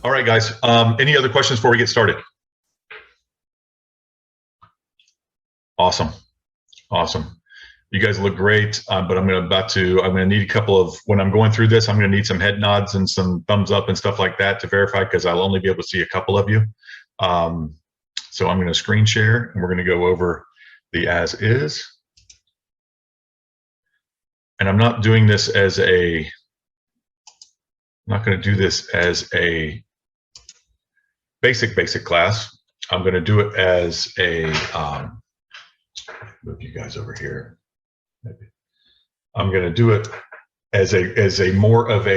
All right, guys. Any other questions before we get started? Awesome. Awesome. You guys look great, but I'm going to need a couple of, when I'm going through this, I'm going to need some head nods and some thumbs up and stuff like that to verify, because I'll only be able to see a couple of you. So I'm going to screen share and we're going to go over the as is. And I'm not doing this as a, I'm not going to do this as a basic class. I'm going to do it as a, move you guys over here. Maybe. I'm going to do it as a more of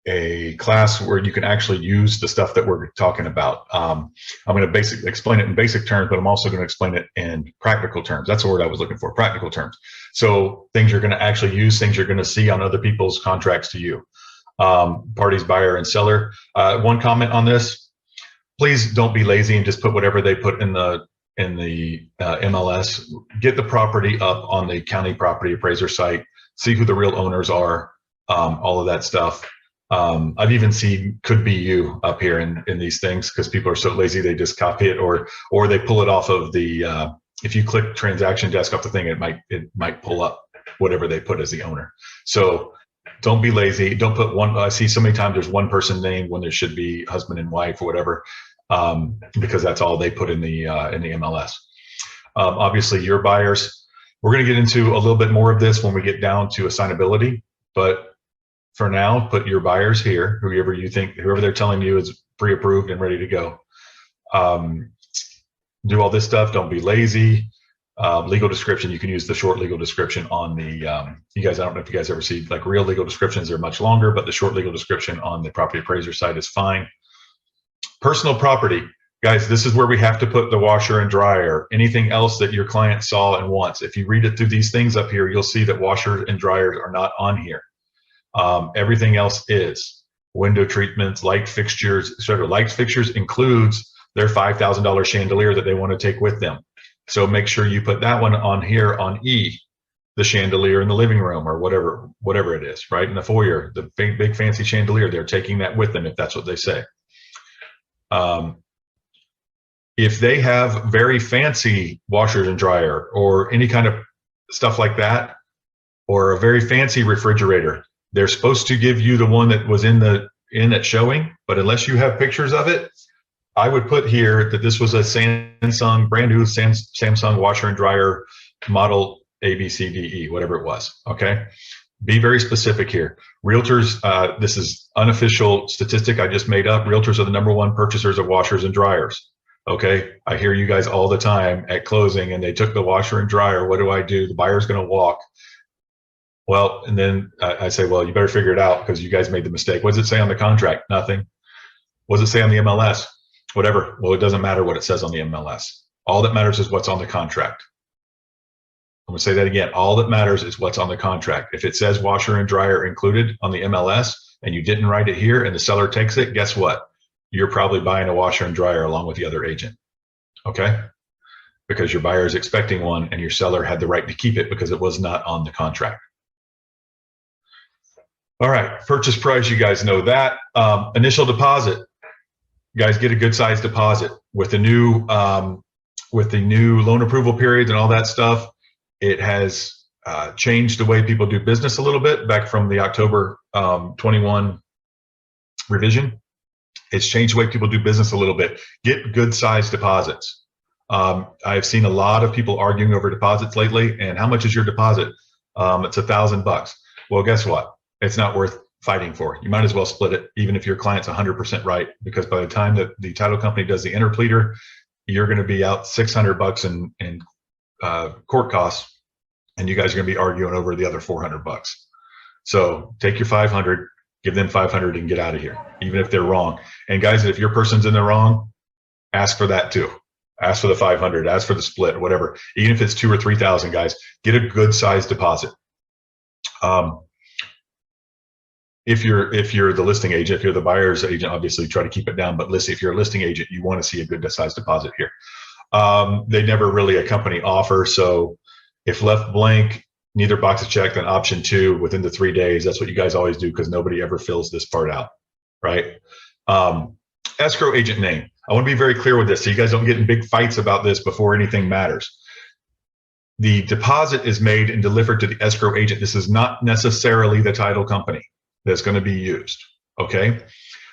a class where you can actually use the stuff that we're talking about. I'm going to basically explain it in basic terms, but I'm also going to explain it in practical terms. That's the word I was looking for, practical terms. So things you're going to actually use, things you're going to see on other people's contracts to you. Parties, buyer and seller. One comment on this: please don't be lazy and just put whatever they put in the MLS. Get the property up on the county property appraiser site. See who the real owners are. All of that stuff. I've even seen could be you up here in these things, because people are so lazy they just copy it or they pull it off of the. If you click transaction desk off the thing, it might pull up whatever they put as the owner. So don't be lazy. Don't put one. I see so many times there's one person named when there should be husband and wife or whatever, because that's all they put in the MLS. Obviously, your buyers. We're going to get into a little bit more of this when we get down to assignability, but for now, put your buyers here. Whoever they're telling you is pre-approved and ready to go. Do all this stuff. Don't be lazy. Legal description, you can use the short legal description on the, you guys, I don't know if you guys ever see like real legal descriptions, they're much longer, but the short legal description on the property appraiser site is fine. Personal property, guys, this is where we have to put the washer and dryer, anything else that your client saw and wants. If you read it through these things up here, you'll see that washer and dryers are not on here. Everything else is window treatments, light fixtures. So light fixtures includes their $5,000 chandelier that they want to take with them. So make sure you put that one on here on E, the chandelier in the living room or whatever it is, right? In the foyer, the big fancy chandelier, they're taking that with them if that's what they say. If they have very fancy washers and dryer or any kind of stuff like that, or a very fancy refrigerator, they're supposed to give you the one that was in that showing, but unless you have pictures of it, I would put here that this was a Samsung, brand new Samsung washer and dryer model ABCDE, whatever it was, okay? Be very specific here. Realtors, this is unofficial statistic I just made up. Realtors are the #1 purchasers of washers and dryers, okay? I hear you guys all the time at closing and they took the washer and dryer. What do? The buyer's gonna walk. Well, and then I say, well, you better figure it out because you guys made the mistake. What does it say on the contract? Nothing. What does it say on the MLS? Whatever. Well, it doesn't matter what it says on the MLS. All that matters is what's on the contract. I'm going to say that again. All that matters is what's on the contract. If it says washer and dryer included on the MLS and you didn't write it here and the seller takes it, guess what? You're probably buying a washer and dryer along with the other agent. Okay? Because your buyer is expecting one and your seller had the right to keep it because it was not on the contract. All right. Purchase price, you guys know that. Initial deposit. Guys, get a good size deposit with the new loan approval periods and all that stuff. It has changed the way people do business a little bit back from the October 21 revision. It's changed the way people do business a little bit. Get good size deposits. I've seen a lot of people arguing over deposits lately. And how much is your deposit? It's $1,000. Well, guess what? It's not worth fighting for. You might as well split it, even if your client's 100% right, because by the time that the title company does the interpleader, you're going to be out $600 in court costs, and you guys are going to be arguing over the other $400. So take your 500, give them 500, and get out of here, even if they're wrong. And guys, if your person's in the wrong, ask for that too. Ask for the 500, ask for the split, whatever. Even if it's 2,000 or 3,000, guys, get a good size deposit. If you're the listing agent, if you're the buyer's agent, obviously try to keep it down. But listen, if you're a listing agent, you want to see a good size deposit here. They never really accompany offer, so if left blank, neither box is checked, then option 2 within the 3 days. That's what you guys always do because nobody ever fills this part out, right? Escrow agent name. I want to be very clear with this so you guys don't get in big fights about this before anything matters. The deposit is made and delivered to the escrow agent. This is not necessarily the title company that's going to be used, okay?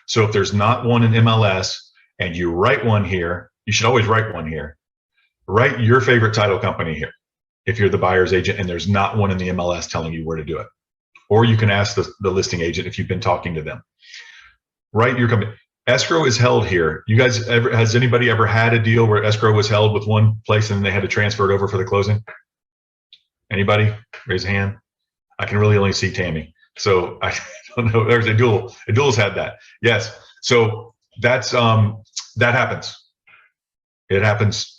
So if there's not one in MLS and you write one here, you should always write one here. Write your favorite title company here if you're the buyer's agent and there's not one in the MLS telling you where to do it. Or you can ask the listing agent if you've been talking to them. Write your company. Escrow is held here. You guys has anybody ever had a deal where escrow was held with one place and they had to transfer it over for the closing? Anybody? Raise a hand. I can really only see Tammy. So I don't know. There's Adul. Adul's had that. Yes. So that's that happens. It happens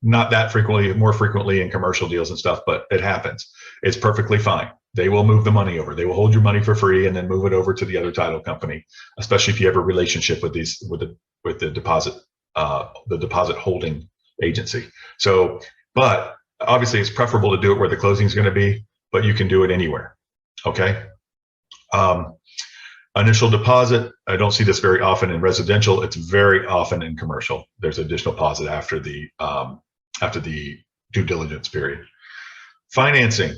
not that frequently, more frequently in commercial deals and stuff, but it happens. It's perfectly fine. They will move the money over. They will hold your money for free and then move it over to the other title company, especially if you have a relationship with these with the deposit holding agency. So, but obviously it's preferable to do it where the closing is going to be, but you can do it anywhere. Okay. Initial deposit. I don't see this very often in residential. It's very often in commercial. There's additional deposit after the due diligence period. Financing.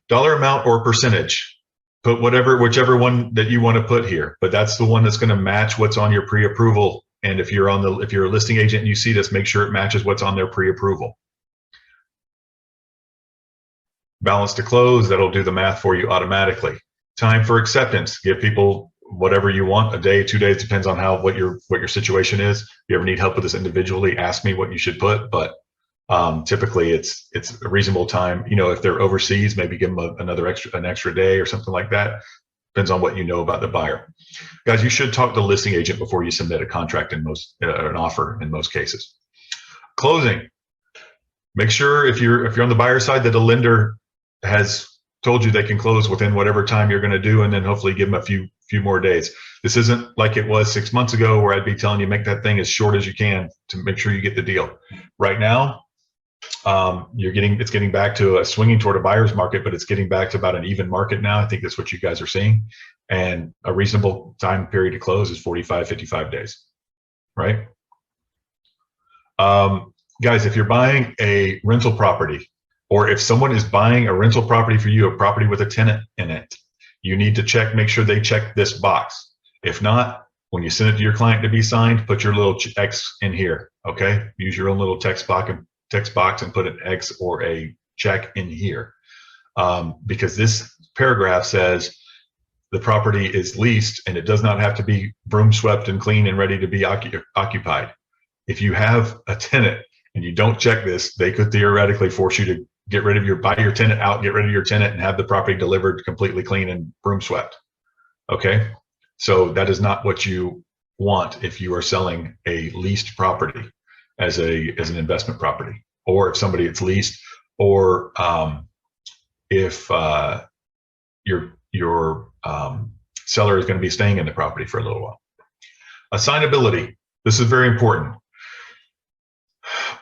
Dollar amount or percentage. Put whichever one that you want to put here, but that's the one that's going to match what's on your pre-approval. And if you're a listing agent and you see this, make sure it matches what's on their pre-approval. Balance to close, that'll do the math for you automatically. Time for acceptance. Give people whatever you want, a day, 2 days, depends on what your situation is. If you ever need help with this individually, ask me what you should put, but typically it's a reasonable time. You know, if they're overseas, maybe give them an extra day or something like that. Depends on what you know about the buyer. Guys, you should talk to the listing agent before you submit a contract an offer in most cases. Closing. Make sure if you're on the buyer side that the lender has told you they can close within whatever time you're going to do, and then hopefully give them a few more days. This isn't like it was 6 months ago where I'd be telling you make that thing as short as you can to make sure you get the deal. Right now, it's getting back to a swinging toward a buyer's market, but it's getting back to about an even market now. I think that's what you guys are seeing, and a reasonable time period to close is 45, 55 days, right? Guys, if you're buying a rental property, or if someone is buying a rental property for you, a property with a tenant in it, you need to make sure they check this box. If not, when you send it to your client to be signed, put your little X in here, okay? Use your own little text box and put an X or a check in here. Because this paragraph says the property is leased and it does not have to be broom swept and clean and ready to be occupied. If you have a tenant and you don't check this, they could theoretically force you to buy your tenant out, get rid of your tenant, and have the property delivered completely clean and broom swept. Okay, so that is not what you want if you are selling a leased property as an investment property, or if it's leased, or if your seller is going to be staying in the property for a little while. Assignability. This is very important.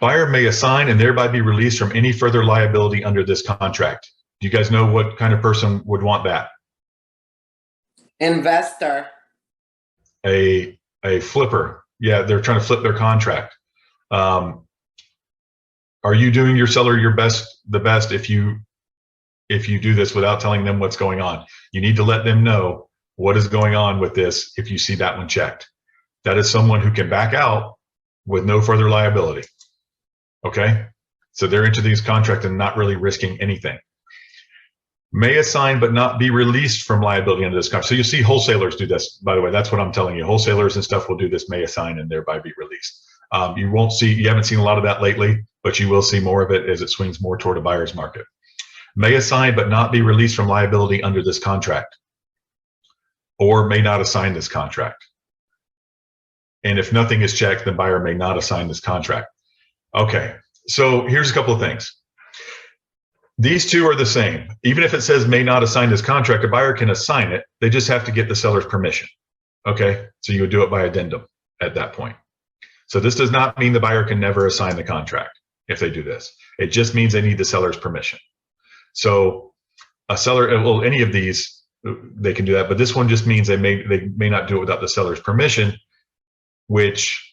Buyer may assign and thereby be released from any further liability under this contract. Do you guys know what kind of person would want that? Investor. A flipper. Yeah, they're trying to flip their contract. Are you doing your seller the best if you do this without telling them what's going on? You need to let them know what is going on with this if you see that one checked. That is someone who can back out with no further liability. Okay, so they're into these contracts and not really risking anything. May assign but not be released from liability under this contract. So you see wholesalers do this, by the way. That's what I'm telling you. Wholesalers and stuff will do this, may assign and thereby be released. You haven't seen a lot of that lately, but you will see more of it as it swings more toward a buyer's market. May assign but not be released from liability under this contract, or may not assign this contract. And if nothing is checked, the buyer may not assign this contract. Okay, so here's a couple of things. These two are the same. Even if it says may not assign this contract, a buyer can assign it. They just have to get the seller's permission. Okay, so you would do it by addendum at that point. So this does not mean the buyer can never assign the contract. if they do this. It just means they need the seller's permission. So a seller, well, any of these, they can do that, but this one just means they may not do it without the seller's permission, which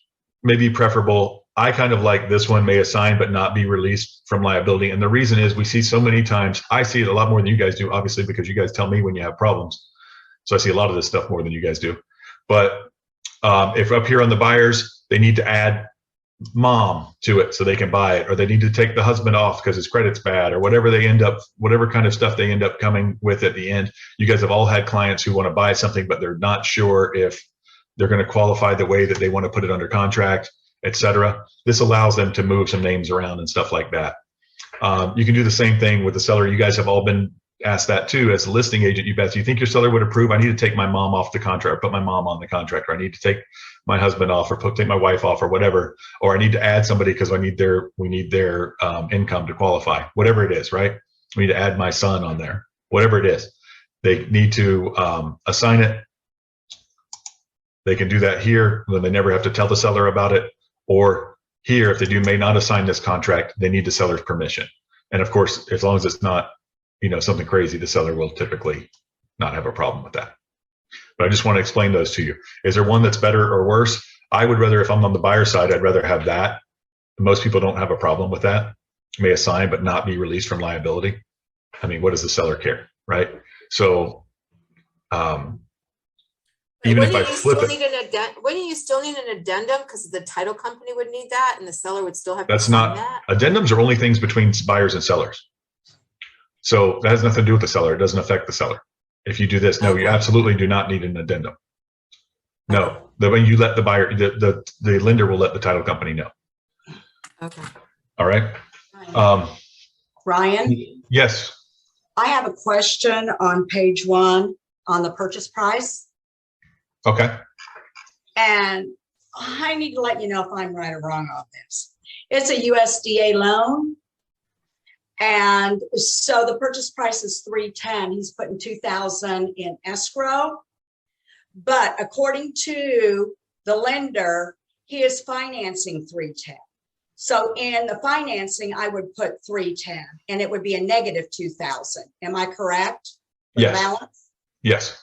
may be preferable. I kind of like this one, may assign but not be released from liability. And the reason is we see so many times, I see it a lot more than you guys do, obviously, because you guys tell me when you have problems. So I see a lot of this stuff more than you guys do. But if up here on the buyers, they need to add mom to it so they can buy it, or they need to take the husband off because his credit's bad, or whatever kind of stuff they end up coming with at the end. You guys have all had clients who want to buy something, but they're not sure if they're going to qualify the way that they want to put it under contract, etc. This allows them to move some names around and stuff like that. You can do the same thing with the seller. You guys have all been asked that too. As a listing agent, you've asked, do you think your seller would approve? I need to take my mom off the contract, put my mom on the contract, or I need to take my husband off, or take my wife off, or whatever, or I need to add somebody because we need their income to qualify, whatever it is, right? We need to add my son on there, whatever it is. They need to assign it. They can do that here, then they never have to tell the seller about it. Or here, if they may not assign this contract, they need the seller's permission. And of course, as long as it's not, something crazy, the seller will typically not have a problem with that. But I just want to explain those to you. Is there one that's better or worse? I would rather, if I'm on the buyer side, I'd rather have that. Most people don't have a problem with that. May assign but not be released from liability. I mean, what does the seller care, right? So even if I flip it, wouldn't you still need an addendum because the title company would need that and the seller would still have to that's sign not that? Addendums are only things between buyers and sellers. So that has nothing to do with the seller. It doesn't affect the seller. If you do this, no, you absolutely do not need an addendum. No, the way you let the buyer, the lender will let the title company know. Okay. All right. Ryan? Yes. I have a question on page 1 on the purchase price. Okay. And I need to let you know if I'm right or wrong on this. It's a USDA loan. And so the purchase price is $310,000. He's putting $2,000 in escrow. But according to the lender, he is financing $310,000. So in the financing, I would put $310,000 and it would be a negative $2,000. Am I correct? Yes. Balance? Yes.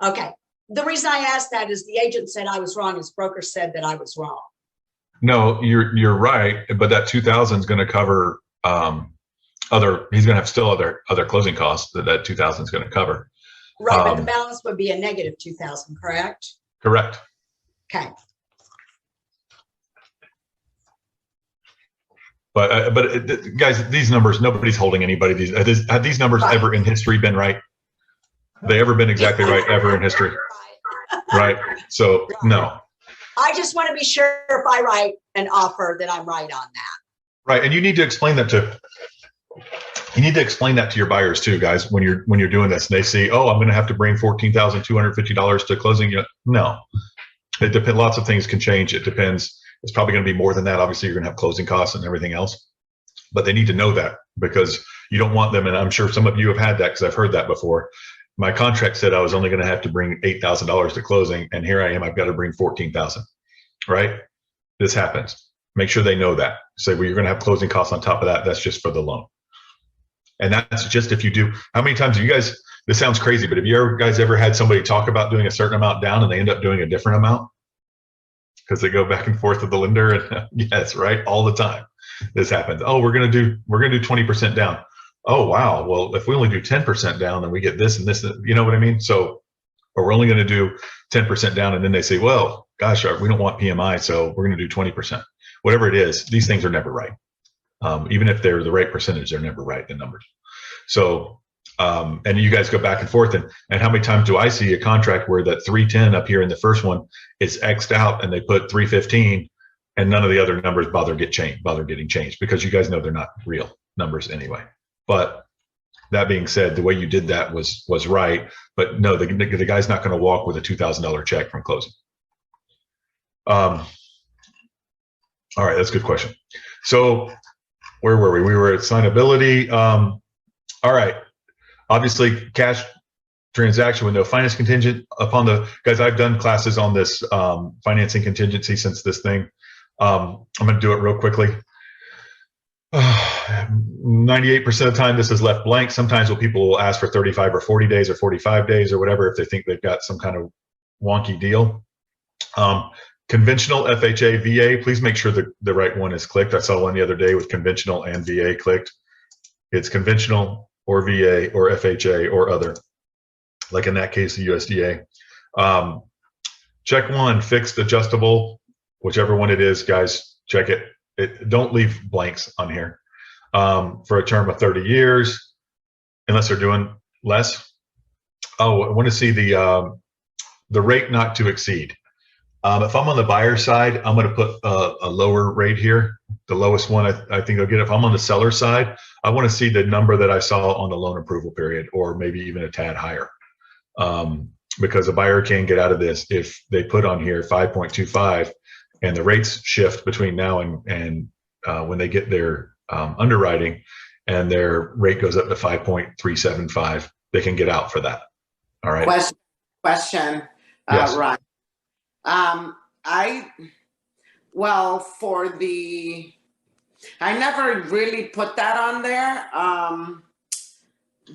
Okay. The reason I asked that is the agent said I was wrong. His broker said that I was wrong. No, you're right. But that $2,000 is going to cover he's going to have still other closing costs that $2,000 is going to cover. Right, but the balance would be a negative $2,000, correct? Correct. Okay. But guys, these numbers, nobody's holding anybody. Have these numbers ever in history been right? Have they ever been exactly right ever in history? Right. So no. I just want to be sure if I write an offer that I'm right on that. Right, and you need to explain that to your buyers too, guys. When you're doing this, and they see, oh, I'm going to have to bring $14,250 to closing. No, it depends. Lots of things can change. It depends. It's probably going to be more than that. Obviously, you're going to have closing costs and everything else, but they need to know that because you don't want them. And I'm sure some of you have had that because I've heard that before. My contract said I was only going to have to bring $8,000 to closing, and here I am. I've got to bring $14,000. Right? This happens. Make sure they know that. Say, well, you're going to have closing costs on top of that. That's just for the loan. And that's just if you do. How many times have you guys, this sounds crazy, but have you guys ever had somebody talk about doing a certain amount down and they end up doing a different amount? Because they go back and forth with the lender. And yes, right? All the time. This happens. Oh, we're going to do 20% down. Oh, wow. Well, if we only do 10% down, then we get this and this, you know what I mean? So, or we're only going to do 10% down. And then they say, well, gosh, we don't want PMI. So we're going to do 20%. Whatever it is, these things are never right. Even if they're the right percentage, they're never right, the numbers. So, and you guys go back and forth. And how many times do I see a contract where that 310 up here in the first one is X'd out and they put 315 and none of the other numbers bother getting changed because you guys know they're not real numbers anyway. But that being said, the way you did that was right. But no, the guy's not going to walk with a $2,000 check from closing. All right, that's a good question. So where were we? We were at assignability. All right. Obviously, cash transaction with no finance contingent upon the guys. I've done classes on this financing contingency since this thing. I'm going to do it real quickly. 98% of the time this is left blank. Sometimes people will ask for 35 or 40 days or 45 days or whatever if they think they've got some kind of wonky deal. Conventional FHA, VA, please make sure the right one is clicked. I saw one the other day with conventional and VA clicked. It's conventional or VA or FHA or other, like in that case, the USDA. Check one, fixed, adjustable, whichever one it is, guys, check it. Don't leave blanks on here for a term of 30 years, unless they're doing less. Oh, I want to see the rate not to exceed. If I'm on the buyer side, I'm going to put a lower rate here. The lowest one I think I'll get. If I'm on the seller side, I want to see the number that I saw on the loan approval period, or maybe even a tad higher. Because a buyer can get out of this if they put on here 5.25 and the rates shift between now and when they get their underwriting and their rate goes up to 5.375, they can get out for that. All right. Question, Yes. Ron. I never really put that on there.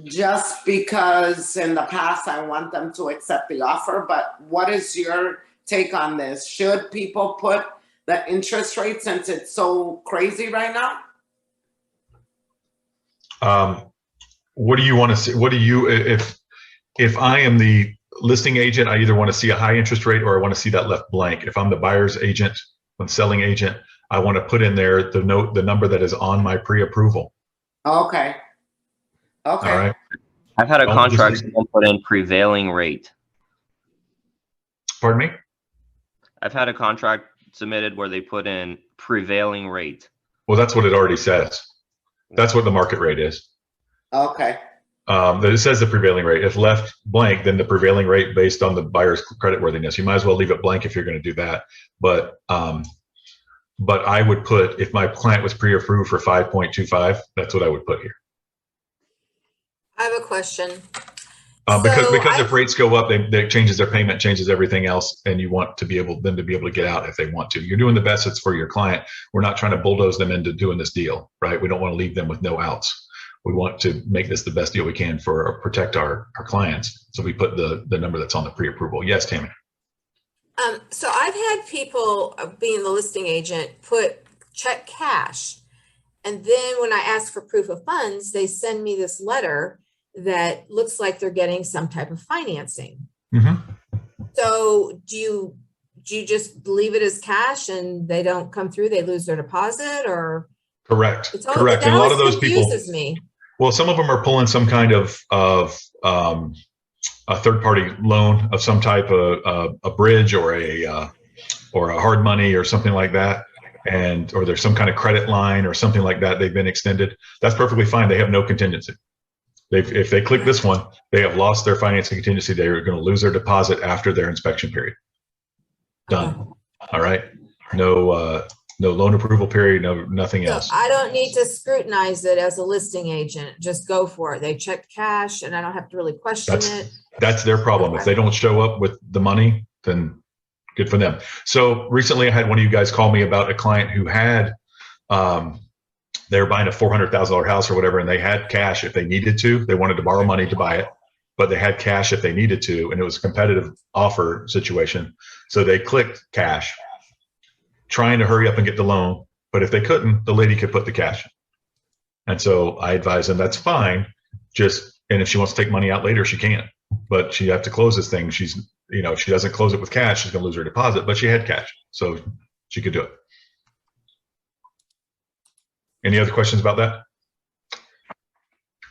Just because in the past I want them to accept the offer, but what is your take on this? Should people put the interest rate since it's so crazy right now? What do you want to see? What do you, if I am the listing agent, I either want to see a high interest rate or I want to see that left blank. If I'm the buyer's agent, when selling agent, I want to put in there the number that is on my pre-approval. Okay. Okay. All right. I've had a contract someone put in prevailing rate. Pardon me? I've had a contract submitted where they put in prevailing rate. Well, that's what it already says. That's what the market rate is. Okay. It says the prevailing rate. If left blank, then the prevailing rate based on the buyer's creditworthiness. You might as well leave it blank if you're going to do that. But I would put, if my client was pre-approved for 5.25, that's what I would put here. I have a question. Because if rates go up, they changes their payment, changes everything else, and you want to be able them to be able to get out if they want to. You're doing the best that's for your client. We're not trying to bulldoze them into doing this deal, right? We don't want to leave them with no outs. We want to make this the best deal we can for protect our clients. So we put the number that's on the pre-approval. Yes, Tammy. So I've had people, being the listing agent, check cash. And then when I ask for proof of funds, they send me this letter that looks like they're getting some type of financing. Mm-hmm. So do you just leave it as cash and they don't come through, they lose their deposit, or? Correct. Correct. And a lot of those people, me. Well, some of them are pulling some kind of a third-party loan of some type, a bridge or a hard money or something like that, or there's some kind of credit line or something like that. They've been extended. That's perfectly fine. They have no contingency. If they click this one, they have lost their financing contingency. They are going to lose their deposit after their inspection period. Done. All right. No loan approval period. Nothing else. I don't need to scrutinize it as a listing agent. Just go for it. They check cash, and I don't have to really question it. That's their problem. If they don't show up with the money, then good for them. So recently, I had one of you guys call me about a client who had. They were buying a $400,000 house or whatever, and they had cash if they needed to. They wanted to borrow money to buy it, but they had cash if they needed to, and it was a competitive offer situation. So they clicked cash, trying to hurry up and get the loan. But if they couldn't, the lady could put the cash. And so I advised them that's fine. And if she wants to take money out later, she can. But she have to close this thing. If she doesn't close it with cash, she's going to lose her deposit. But she had cash, so she could do it. Any other questions about that?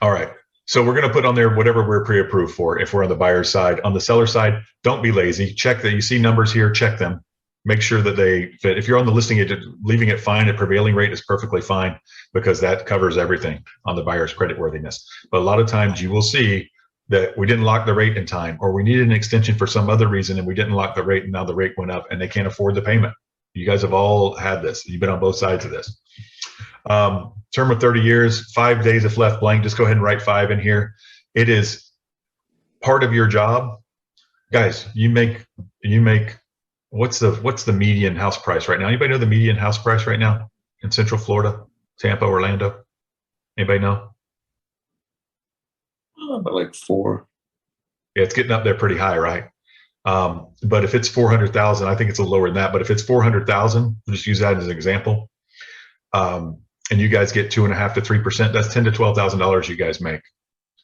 All right. So we're going to put on there whatever we're pre-approved for if we're on the buyer's side. On the seller side, don't be lazy. Check that you see numbers here, check them. Make sure that they fit. If you're on the listing agent, leaving it fine at prevailing rate is perfectly fine because that covers everything on the buyer's creditworthiness. But a lot of times you will see that we didn't lock the rate in time, or we needed an extension for some other reason and we didn't lock the rate and now the rate went up and they can't afford the payment. You guys have all had this. You've been on both sides of this. Term of 30 years, 5 days if left blank. Just go ahead and write 5 in here. It is part of your job. Guys, you make what's the median house price right now? Anybody know the median house price right now in Central Florida? Tampa, Orlando? Anybody know? But like 4. Yeah, it's getting up there pretty high, right? But if it's 400,000, I think it's a little lower than that. But if it's 400,000, just use that as an example. And you guys get 2.5% to 3%. That's $10,000 to $12,000 you guys make,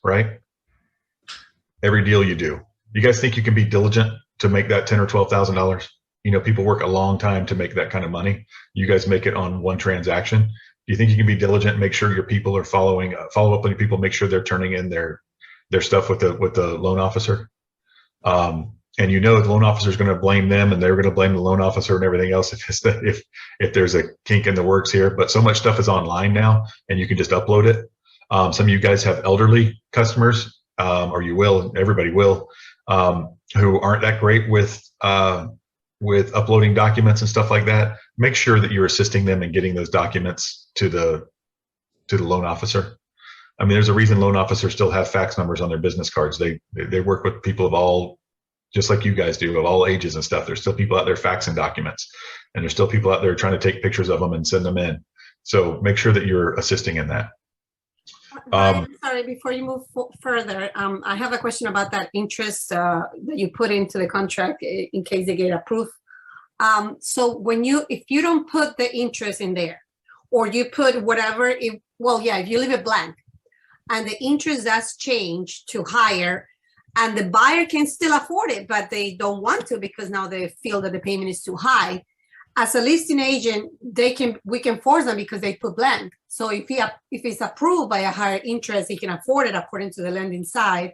right? Every deal you do. You guys think you can be diligent to make that $10,000 or $12,000? You know, people work a long time to make that kind of money. You guys make it on one transaction. Do you think you can be diligent, make sure your people are follow up on your people, make sure they're turning in their stuff with the loan officer? And you know the loan officer is going to blame them, and they're going to blame the loan officer and everything else if there's a kink in the works here. But so much stuff is online now, and you can just upload it. Some of you guys have elderly customers, or you will, everybody will, who aren't that great with uploading documents and stuff like that. Make sure that you're assisting them in getting those documents to the loan officer. I mean, there's a reason loan officers still have fax numbers on their business cards. They work with people of all, just like you guys do, of all ages and stuff. There's still people out there faxing documents, and there's still people out there trying to take pictures of them and send them in. So make sure that you're assisting in that. Sorry, before you move further, I have a question about that interest that you put into the contract in case they get approved. So if you don't put the interest in there, or you put whatever, if you leave it blank, and the interest does change to higher, and the buyer can still afford it, but they don't want to because now they feel that the payment is too high. As a listing agent, we can force them because they put blank. So if it's approved by a higher interest, he can afford it according to the lending side,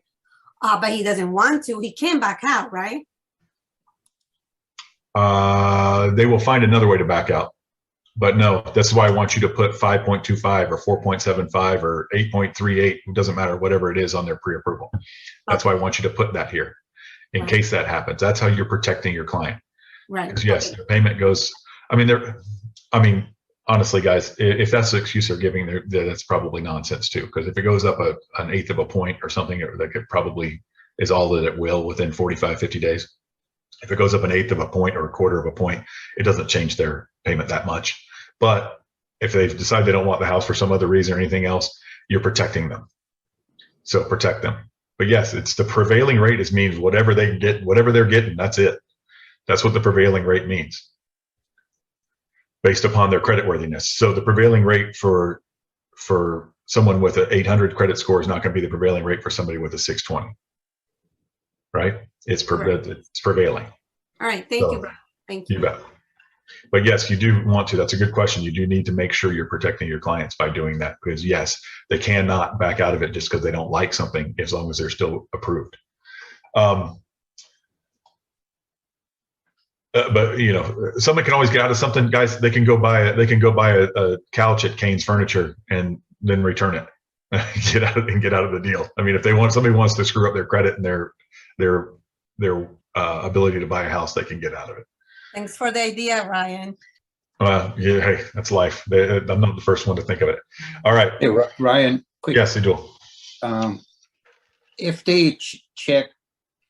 but he doesn't want to, he can back out, right? They will find another way to back out. But no, that's why I want you to put 5.25 or 4.75 or 8.38. It doesn't matter, whatever it is on their pre-approval. That's why I want you to put that here in case that happens. That's how you're protecting your client. Right. Because yes, the payment goes. I mean, honestly, guys, if that's the excuse they're giving, that's probably nonsense too. Because if it goes up an eighth of a point or something, that could probably is all that it will within 45, 50 days. If it goes up an eighth of a point or a quarter of a point, it doesn't change their payment that much. But if they decide they don't want the house for some other reason or anything else, you're protecting them. So protect them. But yes, it's the prevailing rate means whatever they get, whatever they're getting, that's it. That's what the prevailing rate means based upon their creditworthiness. So the prevailing rate for someone with an 800 credit score is not going to be the prevailing rate for somebody with a 620. Right? It's prevailing. All right. Thank you, Brad. Thank you. You bet. But yes, you do want to. That's a good question. You do need to make sure you're protecting your clients by doing that, because yes, they cannot back out of it just because they don't like something, as long as they're still approved. But you know, someone can always get out of something, guys. They can go buy a couch at Kane's Furniture and then return it, get out of the deal. I mean, if somebody wants to screw up their credit and their ability to buy a house, they can get out of it. Thanks for the idea, Ryan. Yeah, hey, that's life. I'm not the first one to think of it. All right. Hey, Ryan, quick. Yes, they do. If they check,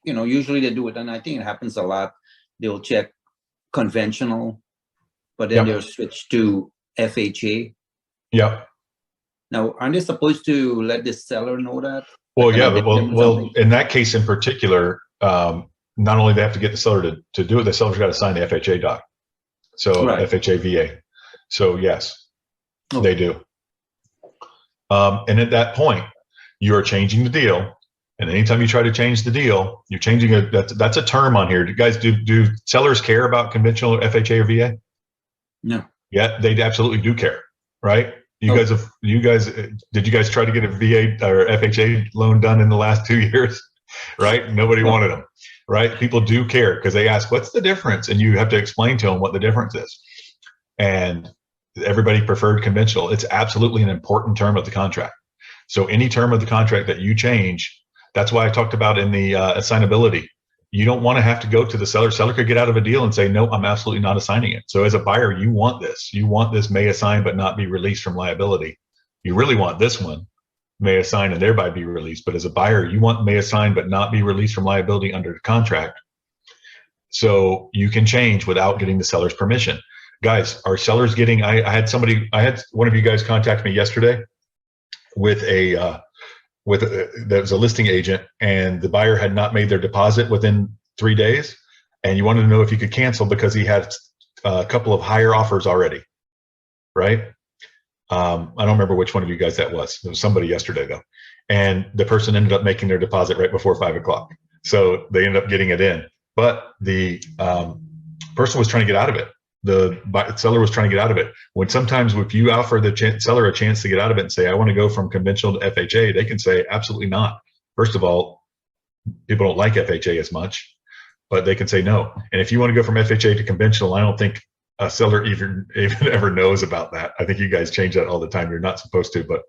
usually they do it, and I think it happens a lot. They'll check conventional, but then they'll switch to FHA. Yep. Now, aren't they supposed to let the seller know that? Well, yeah. Well, in that case in particular, not only they have to get the seller to do it, the seller's got to sign the FHA doc. So right. FHA VA. So yes, they do. And at that point, you are changing the deal. And anytime you try to change the deal, you're changing that's a term on here. Do sellers care about conventional FHA or VA? No. Yeah, they absolutely do care, right? Did you guys try to get a VA or FHA loan done in the last 2 years? Right? Nobody wanted them, right? People do care because they ask, what's the difference? And you have to explain to them what the difference is. And everybody preferred conventional. It's absolutely an important term of the contract. So any term of the contract that you change, that's why I talked about in the assignability. You don't want to have to go to the seller. Seller could get out of a deal and say, no, I'm absolutely not assigning it. So as a buyer, you want this. You want this may assign but not be released from liability. You really want this one, may assign and thereby be released. But as a buyer, you want may assign but not be released from liability under the contract. So you can change without getting the seller's permission. guys, are sellers getting, I had one of you guys contact me yesterday with that was a listing agent, and the buyer had not made their deposit within 3 days. And you wanted to know if you could cancel because he had a couple of higher offers already, right? I don't remember which one of you guys that was. It was somebody yesterday though. And the person ended up making their deposit right before 5 o'clock. So they ended up getting it in. But the person was trying to get out of it. The seller was trying to get out of it. When sometimes if you offer the seller a chance to get out of it and say, I want to go from conventional to FHA, they can say, absolutely not. First of all, people don't like FHA as much, but they can say no. And if you want to go from FHA to conventional, I don't think a seller even ever knows about that. I think you guys change that all the time. You're not supposed to, but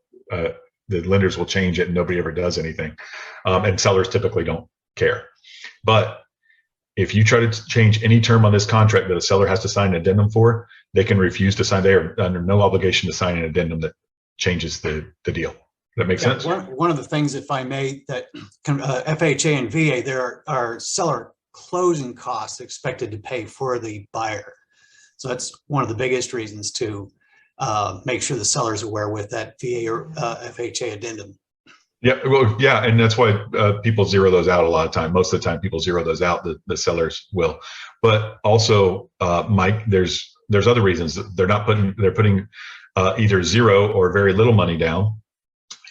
the lenders will change it and nobody ever does anything. And sellers typically don't care. But if you try to change any term on this contract that a seller has to sign an addendum for, they can refuse to sign. They are under no obligation to sign an addendum that changes the deal. That makes sense? One of the things, if I may, that FHA and VA, there are seller closing costs expected to pay for the buyer. So that's one of the biggest reasons to make sure the seller's aware with that VA or FHA addendum. Yeah, well, yeah, and that's why people zero those out a lot of time. Most of the time, people zero those out. The sellers will, but also, Mike, there's other reasons. They're putting either zero or very little money down,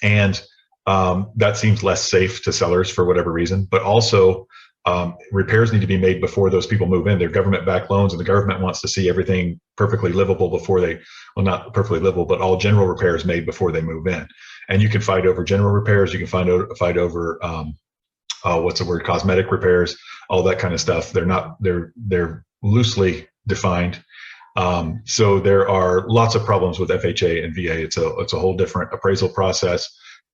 and that seems less safe to sellers for whatever reason. But also, repairs need to be made before those people move in. They're government-backed loans, and the government wants to see everything perfectly livable before they, well, not perfectly livable, but all general repairs made before they move in. And you can fight over general repairs. You can fight over what's the word? Cosmetic repairs, all that kind of stuff. They're loosely defined. So there are lots of problems with FHA and VA. It's a whole different appraisal process.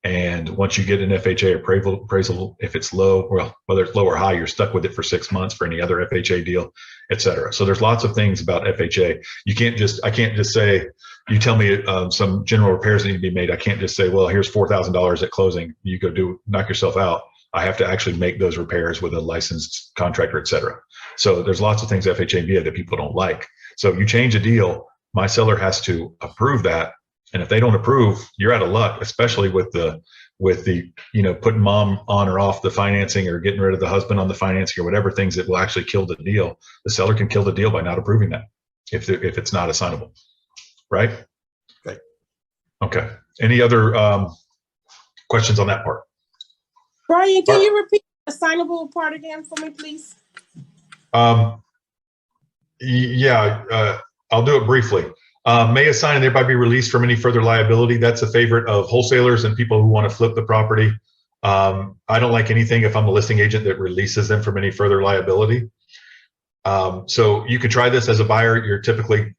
And once you get an FHA appraisal, if it's low, well, whether it's low or high, you're stuck with it for 6 months for any other FHA deal, et cetera. So there's lots of things about FHA. I can't just say, you tell me some general repairs that need to be made. I can't just say, well, here's $4,000 at closing. You go knock yourself out. I have to actually make those repairs with a licensed contractor, et cetera. So there's lots of things FHA and VA that people don't like. So if you change a deal, my seller has to approve that. And if they don't approve, you're out of luck, especially with the putting mom on or off the financing or getting rid of the husband on the financing or whatever things that will actually kill the deal. The seller can kill the deal by not approving that if it's not assignable, right? Right. Okay. Any other questions on that part? Brian, can you repeat the assignable part again for me, please? Yeah, I'll do it briefly. May assign and thereby be released from any further liability. That's a favorite of wholesalers and people who want to flip the property. I don't like anything if I'm a listing agent that releases them from any further liability. So you can try this as a buyer. You're putting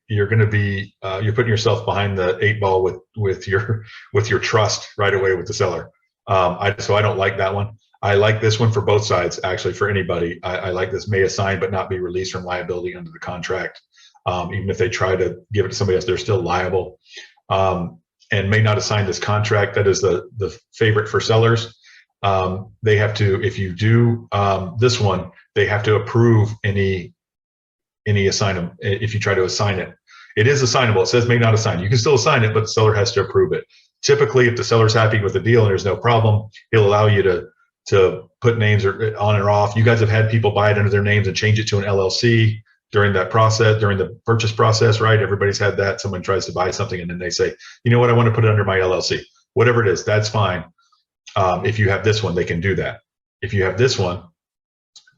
yourself behind the 8 ball with your trust right away with the seller. So I don't like that one. I like this one for both sides, actually, for anybody. I like this may assign but not be released from liability under the contract. Even if they try to give it to somebody else, they're still liable. And may not assign this contract. That is the favorite for sellers. They have to, if you do this one, they have to approve any assignment. If you try to assign it, it is assignable. It says may not assign. You can still assign it, but the seller has to approve it. Typically, if the seller's happy with the deal and there's no problem, he'll allow you to put names on or off. You guys have had people buy it under their names and change it to an LLC during that process, during the purchase process, right? Everybody's had that. Someone tries to buy something and then they say, you know what, I want to put it under my LLC. Whatever it is, that's fine. If you have this one, they can do that. If you have this one,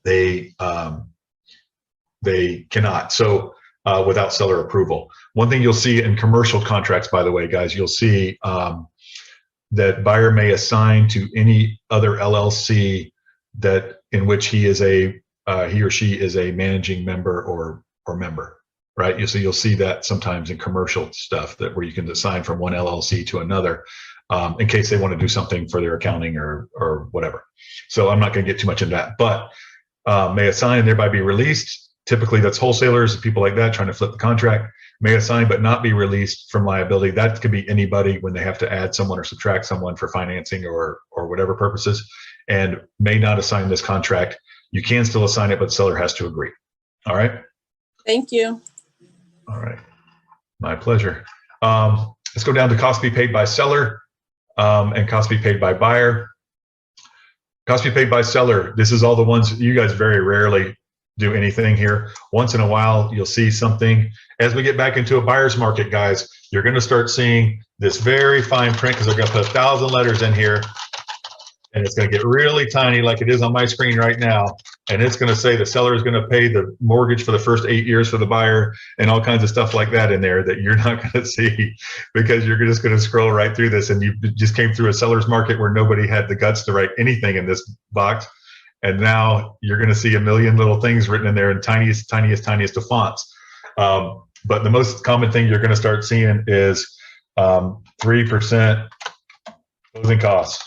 they cannot. So without seller approval. One thing you'll see in commercial contracts, by the way, guys, you'll see that buyer may assign to any other LLC that in which he or she is a managing member or member, right? You'll see that sometimes in commercial stuff where you can assign from one LLC to another in case they want to do something for their accounting or whatever. So I'm not going to get too much into that, but may assign and thereby be released. Typically that's wholesalers, people like that trying to flip the contract. May assign but not be released from liability. That could be anybody when they have to add someone or subtract someone for financing or whatever purposes, and may not assign this contract. You can still assign it, but the seller has to agree. All right. Thank you. All right. My pleasure. Let's go down to cost to be paid by seller and cost to be paid by buyer. Cost to be paid by seller. This is all the ones you guys very rarely do anything here. Once in a while, you'll see something. As we get back into a buyer's market, guys, you're going to start seeing this very fine print because they're going to put 1,000 letters in here. And it's going to get really tiny like it is on my screen right now. And it's going to say the seller is going to pay the mortgage for the first 8 years for the buyer and all kinds of stuff like that in there that you're not going to see because you're just going to scroll right through this. And you just came through a seller's market where nobody had the guts to write anything in this box. And now you're going to see a million little things written in there in tiniest of fonts. But the most common thing you're going to start seeing is 3% closing costs,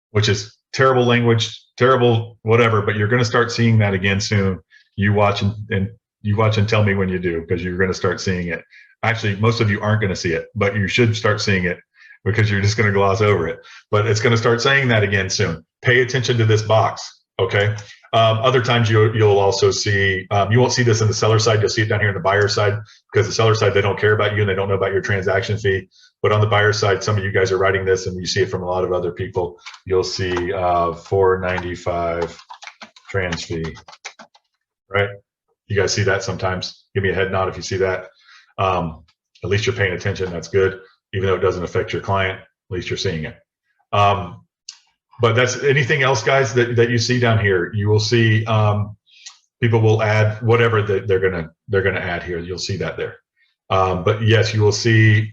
which is terrible language, terrible whatever, but you're going to start seeing that again soon. You watch and tell me when you do, because you're going to start seeing it. Actually, most of you aren't going to see it, but you should start seeing it because you're just going to gloss over it. But it's going to start saying that again soon. Pay attention to this box, okay? Other times you'll also see, you won't see this in the seller side, you'll see it down here in the buyer side, because the seller side, they don't care about you and they don't know about your transaction fee. But on the buyer side, some of you guys are writing this and you see it from a lot of other people. You'll see $495 trans fee, right? You guys see that sometimes? Give me a head nod if you see that. At least you're paying attention, that's good. Even though it doesn't affect your client, at least you're seeing it. But that's anything else, guys, that you see down here. You will see people will add whatever they're gonna add here. You'll see that there. But yes, you will see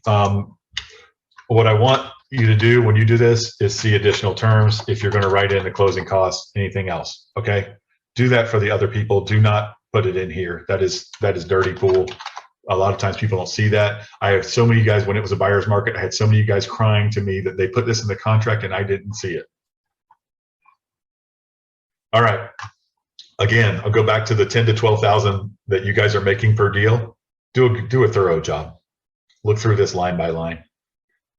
what I want you to do when you do this is see additional terms. If you're going to write in the closing costs, anything else, okay? Do that for the other people. Do not put it in here. That is dirty pool. A lot of times people don't see that. I have so many guys, when it was a buyer's market, I had so many guys crying to me that they put this in the contract and I didn't see it. All right. Again, I'll go back to the 10 to 12,000 that you guys are making per deal. Do a thorough job. Look through this line by line.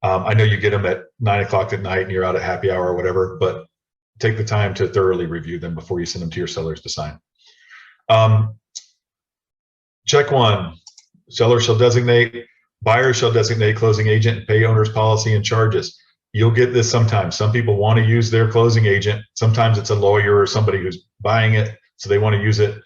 I know you get them at 9 o'clock at night and you're out at happy hour or whatever, but take the time to thoroughly review them before you send them to your sellers to sign. Check one. Seller shall designate, buyer shall designate closing agent and pay owner's policy and charges. You'll get this sometimes. Some people want to use their closing agent. Sometimes it's a lawyer or somebody who's buying it, so they want to use it.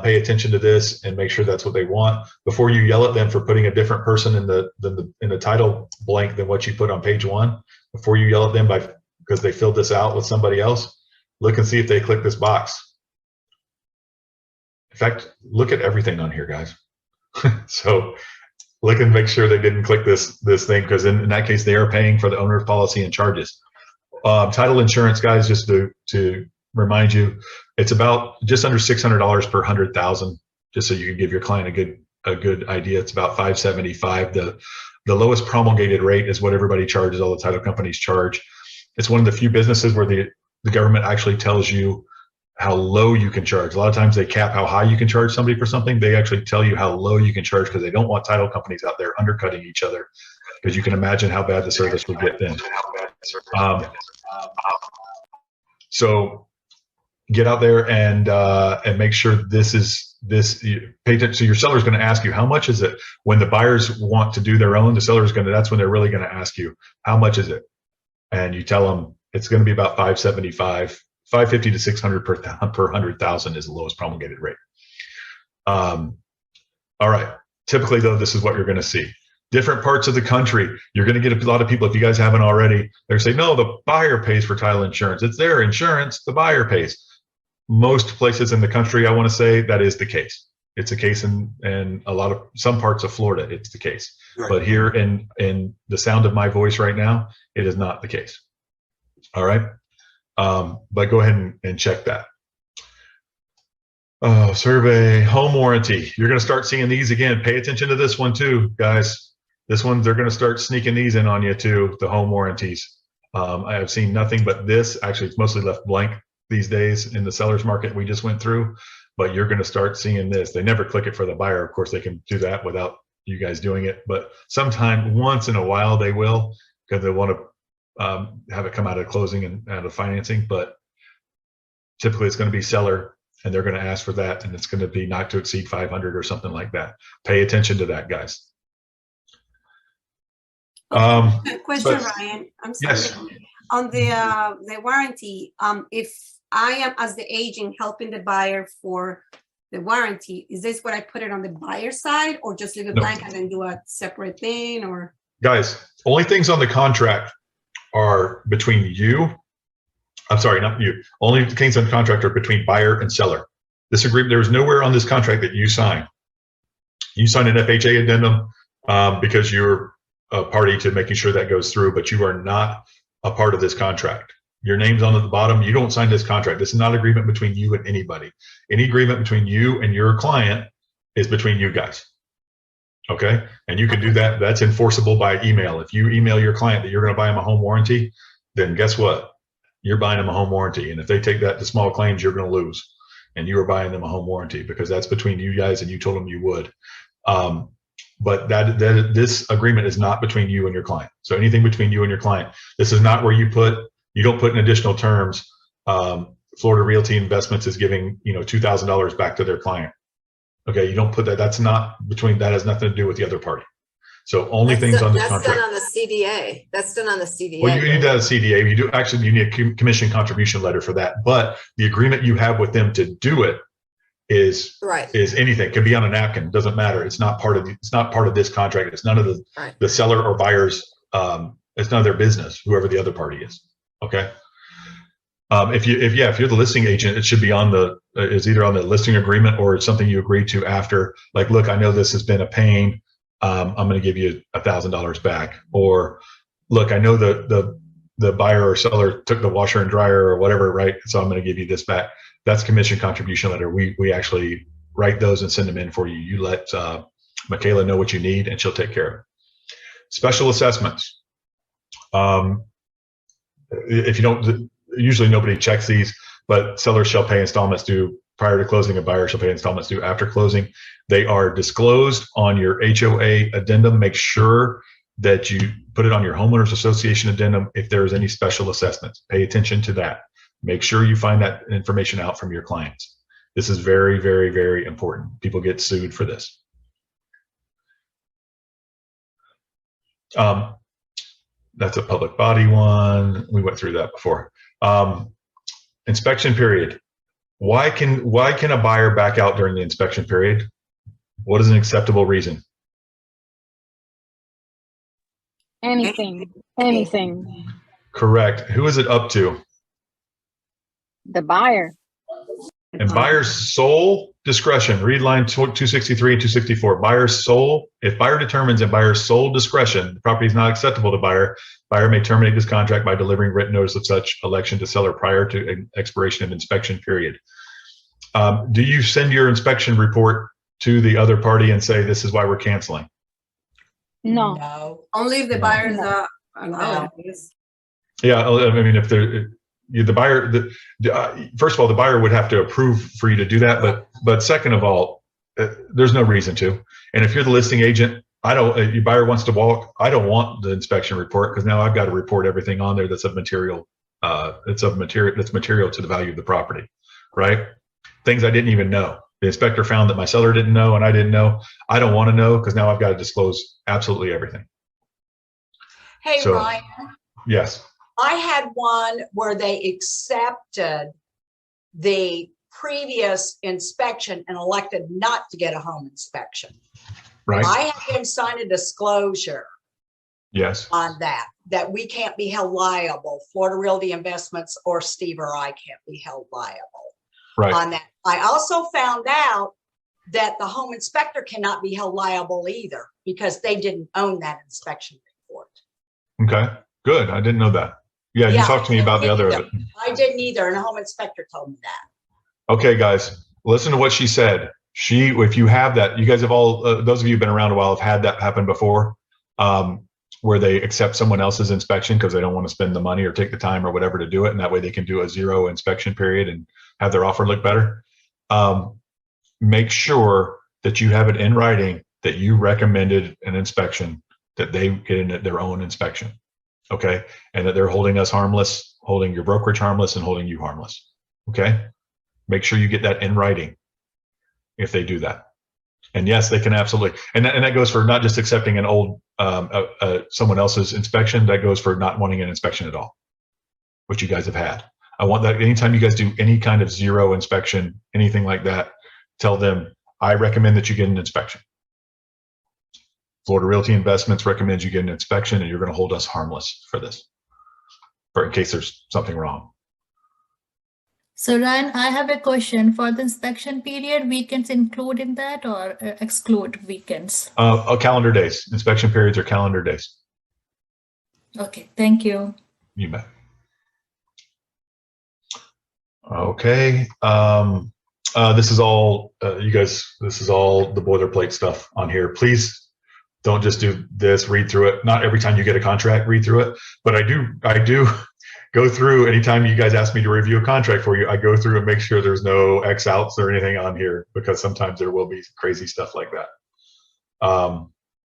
Pay attention to this and make sure that's what they want. Before you yell at them for putting a different person in the title blank than what you put on page 1, before you yell at them because they filled this out with somebody else, look and see if they click this box. In fact, look at everything on here, guys. So look and make sure they didn't click this thing, because in that case they are paying for the owner's policy and charges. Title insurance, guys, just to remind you, it's about just under $600 per 100,000. Just so you can give your client a good idea, it's about $575. The lowest promulgated rate is what everybody charges. All the title companies charge. It's one of the few businesses where the government actually tells you how low you can charge. A lot of times they cap how high you can charge somebody for something. They actually tell you how low you can charge because they don't want title companies out there undercutting each other, because you can imagine how bad the service would get then. So get out there and make sure pay attention. So your seller's going to ask you, how much is it? When the buyers want to do their own, the seller's that's when they're really going to ask you, how much is it? And you tell them it's going to be about $575. $550 to $600 per 100,000 is the lowest promulgated rate. All right. Typically, though, this is what you're going to see. Different parts of the country, you're going to get a lot of people, if you guys haven't already, they're saying, no, the buyer pays for title insurance. It's their insurance. The buyer pays. Most places in the country, I want to say that is the case. It's a case in some parts of Florida, it's the case. Right. But here in the sound of my voice right now, it is not the case. All right. But go ahead and check that. Survey, home warranty. You're going to start seeing these again. Pay attention to this one too, guys. This one, they're going to start sneaking these in on you too, the home warranties. I have seen nothing but this. Actually, it's mostly left blank these days in the seller's market we just went through, but you're going to start seeing this. They never click it for the buyer. Of course, they can do that without you guys doing it, but sometime once in a while they will, because they want to have it come out of closing and out of financing, but typically it's going to be seller. and they're going to ask for that, and it's going to be not to exceed 500 or something like that. Pay attention to that, guys. Question, but- Ryan. I'm sorry. Yes. On the warranty, if I am as the agent helping the buyer for the warranty, is this what I put it on the buyer side, or just leave it No. blank and then do a separate thing? Or Guys, only things on the contract are between you. I'm sorry, not you. Only things on the contract are between buyer and seller. This agreement, there is nowhere on this contract that you sign. You sign an FHA addendum because you're a party to making sure that goes through, but you are not a part of this contract. Your name's on at the bottom. You don't sign this contract. This is not an agreement between you and anybody. Any agreement between you and your client is between you guys. Okay? And you can do that. That's enforceable by email. If you email your client that you're going to buy them a home warranty, then guess what? You're buying them a home warranty. And if they take that to small claims, you're going to lose. And you are buying them a home warranty because that's between you guys and you told them you would. But this agreement is not between you and your client. So anything between you and your client, this is not where you don't put in additional terms. Florida Realty Investments is giving, $2,000 back to their client. Okay, you don't put that. That has nothing to do with the other party. So only things on this contract. That's done on the CDA. That's done on the CDA. Well, you need that CDA. You need a commission contribution letter for that. But the agreement you have with them to do it is anything. It could be on a napkin. It doesn't matter. It's not part of this contract. It's none of the seller or buyer's. It's none of their business. Whoever the other party is. Okay. If you're the listing agent, it should be it's either on the listing agreement or it's something you agree to after. Like, look, I know this has been a pain. I'm going to give you $1,000 back. Or, look, I know the buyer or seller took the washer and dryer or whatever, right? So I'm going to give you this back. That's commission contribution letter. We actually write those and send them in for you. You let Michaela know what you need, and she'll take care of it. Special assessments. If you don't, usually nobody checks these, but sellers shall pay installments due prior to closing, and buyers shall pay installments due after closing. They are disclosed on your HOA addendum. Make sure that you put it on your homeowners association addendum if there's any special assessments. Pay attention to that. Make sure you find that information out from your clients. This is very, very, very important. People get sued for this. That's a public body one. We went through that before. Inspection period. Why can a buyer back out during the inspection period? What is an acceptable reason? Anything. Correct. Who is it up to? The buyer. And buyer's sole discretion. Read line 263 and 264. Buyer's sole. If buyer determines in buyer's sole discretion the property is not acceptable to buyer may terminate this contract by delivering written notice of such election to seller prior to an expiration of inspection period. Do you send your inspection report to the other party and say this is why we're canceling? No. Only if the buyers are allowed. Yeah, I mean, if the buyer, first of all, the buyer would have to approve for you to do that. But second of all, there's no reason to. And if you're the listing agent, your buyer wants to walk. I don't want the inspection report because now I've got to report everything on there that's of material. That's material to the value of the property, right? Things I didn't even know. The inspector found that my seller didn't know and I didn't know. I don't want to know because now I've got to disclose absolutely everything. Hey, So, Ryan, Yes. I had one where they accepted the previous inspection and elected not to get a home inspection. Right. I had them sign a disclosure Yes. on that we can't be held liable. Florida Realty Investments or Steve or I can't be held liable Right. on that. I also found out that the home inspector cannot be held liable either because they didn't own that inspection report. Okay. Good. I didn't know that. Yeah, you talked to me about the other of it. I didn't either, and the home inspector told me that. Okay, guys, listen to what she said. If you have that, you guys have all, those of you who've been around a while have had that happen before, where they accept someone else's inspection because they don't want to spend the money or take the time or whatever to do it. And that way they can do a 0 inspection period and have their offer look better. Make sure that you have it in writing that you recommended an inspection, that they get in their own inspection. Okay. And that they're holding us harmless, holding your brokerage harmless, and holding you harmless. Okay. Make sure you get that in writing if they do that. And yes, they can absolutely, and that goes for not just accepting an old, someone else's inspection, that goes for not wanting an inspection at all, which you guys have had. I want that anytime you guys do any kind of zero inspection, anything like that, tell them, I recommend that you get an inspection. Florida Realty Investments recommends you get an inspection, and you're going to hold us harmless for this, for in case there's something wrong. So Ryan, I have a question. For the inspection period, weekends include in that or exclude weekends? Calendar days. Inspection periods are calendar days. Okay, thank you. You bet. Okay. This is all, you guys, this is all the boilerplate stuff on here. Please don't just do this, read through it. Not every time you get a contract, read through it. But I do go through, anytime you guys ask me to review a contract for you, I go through and make sure there's no X outs or anything on here, because sometimes there will be crazy stuff like that.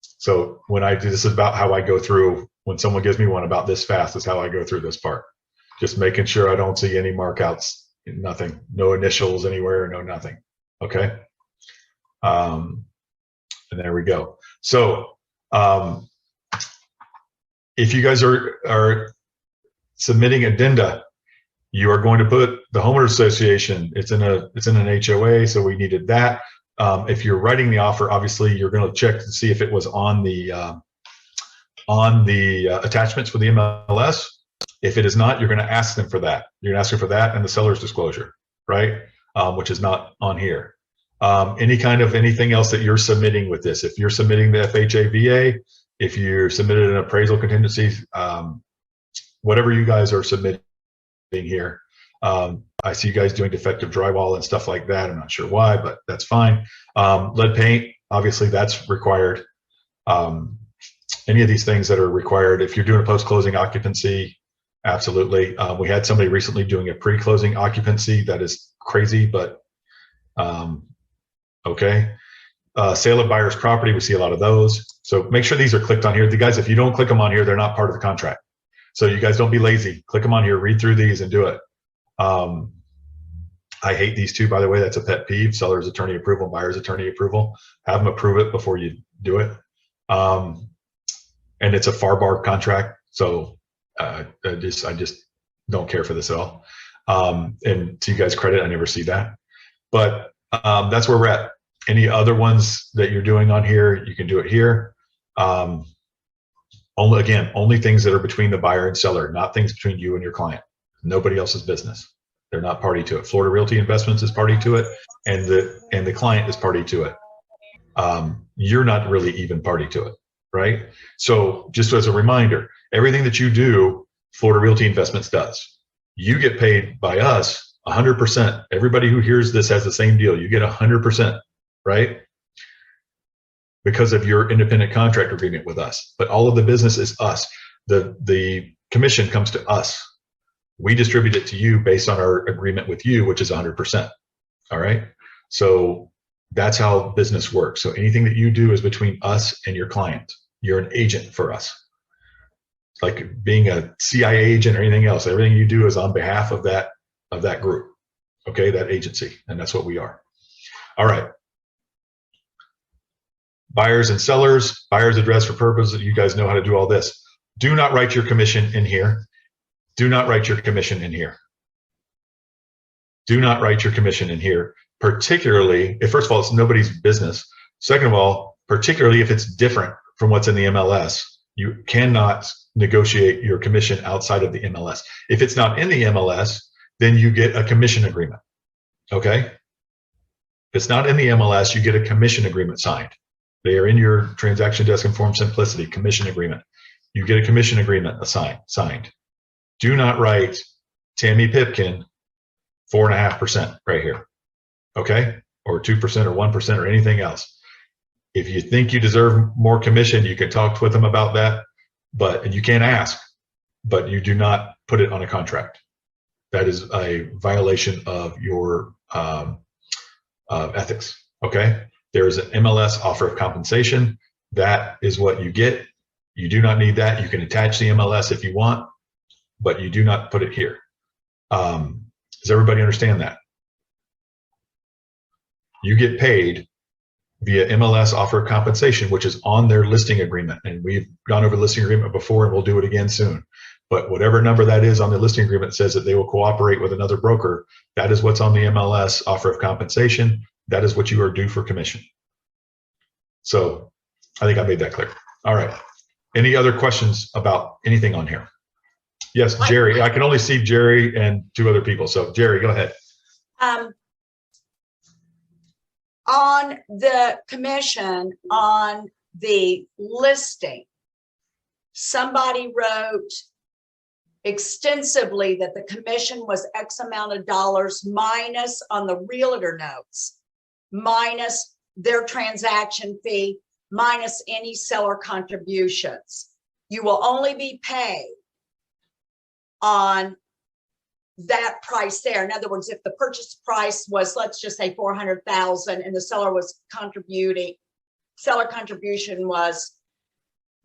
So when I do, this is about how I go through, when someone gives me one about this fast is how I go through this part. Just making sure I don't see any markouts, nothing, no initials anywhere, no nothing. Okay. And there we go. So if you guys are submitting addenda, you are going to put the homeowners association. It's in an HOA, so we needed that. If you're writing the offer, obviously you're going to check to see if it was on the attachments for the MLS. If it is not, you're going to ask them for that. You're going to ask them for that and the seller's disclosure, right? Which is not on here. Anything else that you're submitting with this. If you're submitting the FHA VA, if you submitted an appraisal contingency, whatever you guys are submitting here. I see you guys doing defective drywall and stuff like that. I'm not sure why, but that's fine. Lead paint, obviously that's required. Any of these things that are required, if you're doing a post-closing occupancy, absolutely. We had somebody recently doing a pre-closing occupancy. That is crazy, but okay. Sale of buyer's property, we see a lot of those. So make sure these are clicked on here. The guys, if you don't click them on here, they're not part of the contract. So you guys don't be lazy. Click them on here, read through these and do it. I hate these two, by the way. That's a pet peeve. Seller's attorney approval, buyer's attorney approval. Have them approve it before you do it. And it's a FAR bar contract. So I just don't care for this at all. And to you guys' credit, I never see that. But that's where we're at. Any other ones that you're doing on here, you can do it here. Only things that are between the buyer and seller, not things between you and your client. Nobody else's business. They're not party to it. Florida Realty Investments is party to it, and the client is party to it. You're not really even party to it, right? So just as a reminder, everything that you do, Florida Realty Investments does. You get paid by us 100%. Everybody who hears this has the same deal. You get 100%, right? Because of your independent contract agreement with us. But all of the business is us. The commission comes to us. We distribute it to you based on our agreement with you, which is 100%. All right. So that's how business works. So anything that you do is between us and your client. You're an agent for us. Like being a CIA agent or anything else, everything you do is on behalf of that group. Okay, that agency. And that's what we are. All right. Buyers and sellers, buyer's address for purposes. You guys know how to do all this. Do not write your commission in here. Do not write your commission in here. Do not write your commission in here, particularly if, first of all, it's nobody's business. Second of all, particularly if it's different from what's in the MLS, you cannot negotiate your commission outside of the MLS. If it's not in the MLS, then you get a commission agreement. Okay? If it's not in the MLS, you get a commission agreement signed. They are in your transaction desk and form simplicity, commission agreement. You get a commission agreement signed. Do not write Tammy Pipkin 4.5% right here, okay? Or 2% or 1% or anything else. If you think you deserve more commission, you can talk with them about that, and you can't ask, but you do not put it on a contract. That is a violation of your ethics, okay? There is an MLS offer of compensation. That is what you get. You do not need that. You can attach the MLS if you want, but you do not put it here. Does everybody understand that? You get paid via MLS offer of compensation, which is on their listing agreement. And we've gone over the listing agreement before, and we'll do it again soon. But whatever number that is on the listing agreement says that they will cooperate with another broker. That is what's on the MLS offer of compensation. That is what you are due for commission. So I think I made that clear. All right. Any other questions about anything on here? Yes, Jerry. I can only see Jerry and 2 other people. So Jerry, go ahead. On the commission on the listing, somebody wrote extensively that the commission was X amount of dollars minus on the realtor notes, minus their transaction fee, minus any seller contributions. You will only be paid on that price there. In other words, if the purchase price was, let's just say 400,000 and the seller was contributing, seller contribution was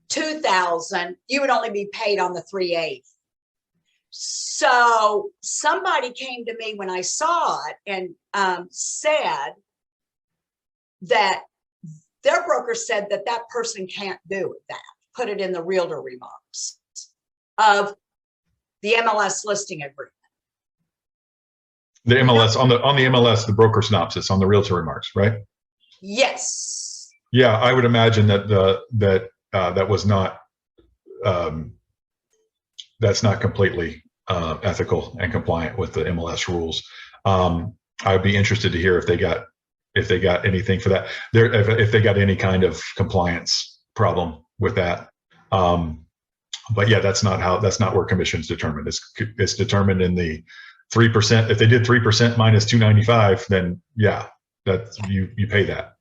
2,000, you would only be paid on the 3/8. So somebody came to me when I saw it and said that their broker said that that person can't do that. Put it in the realtor remarks of the MLS listing agreement. The MLS on the MLS, the broker synopsis on the realtor remarks, right? Yes. Yeah, I would imagine that that was not that's not completely ethical and compliant with the MLS rules. I'd be interested to hear if they got anything for that. If they got any kind of compliance problem with that. But yeah, that's not where commission's determined. It's determined in the 3%. If they did 3% minus 295, then yeah, that you pay that.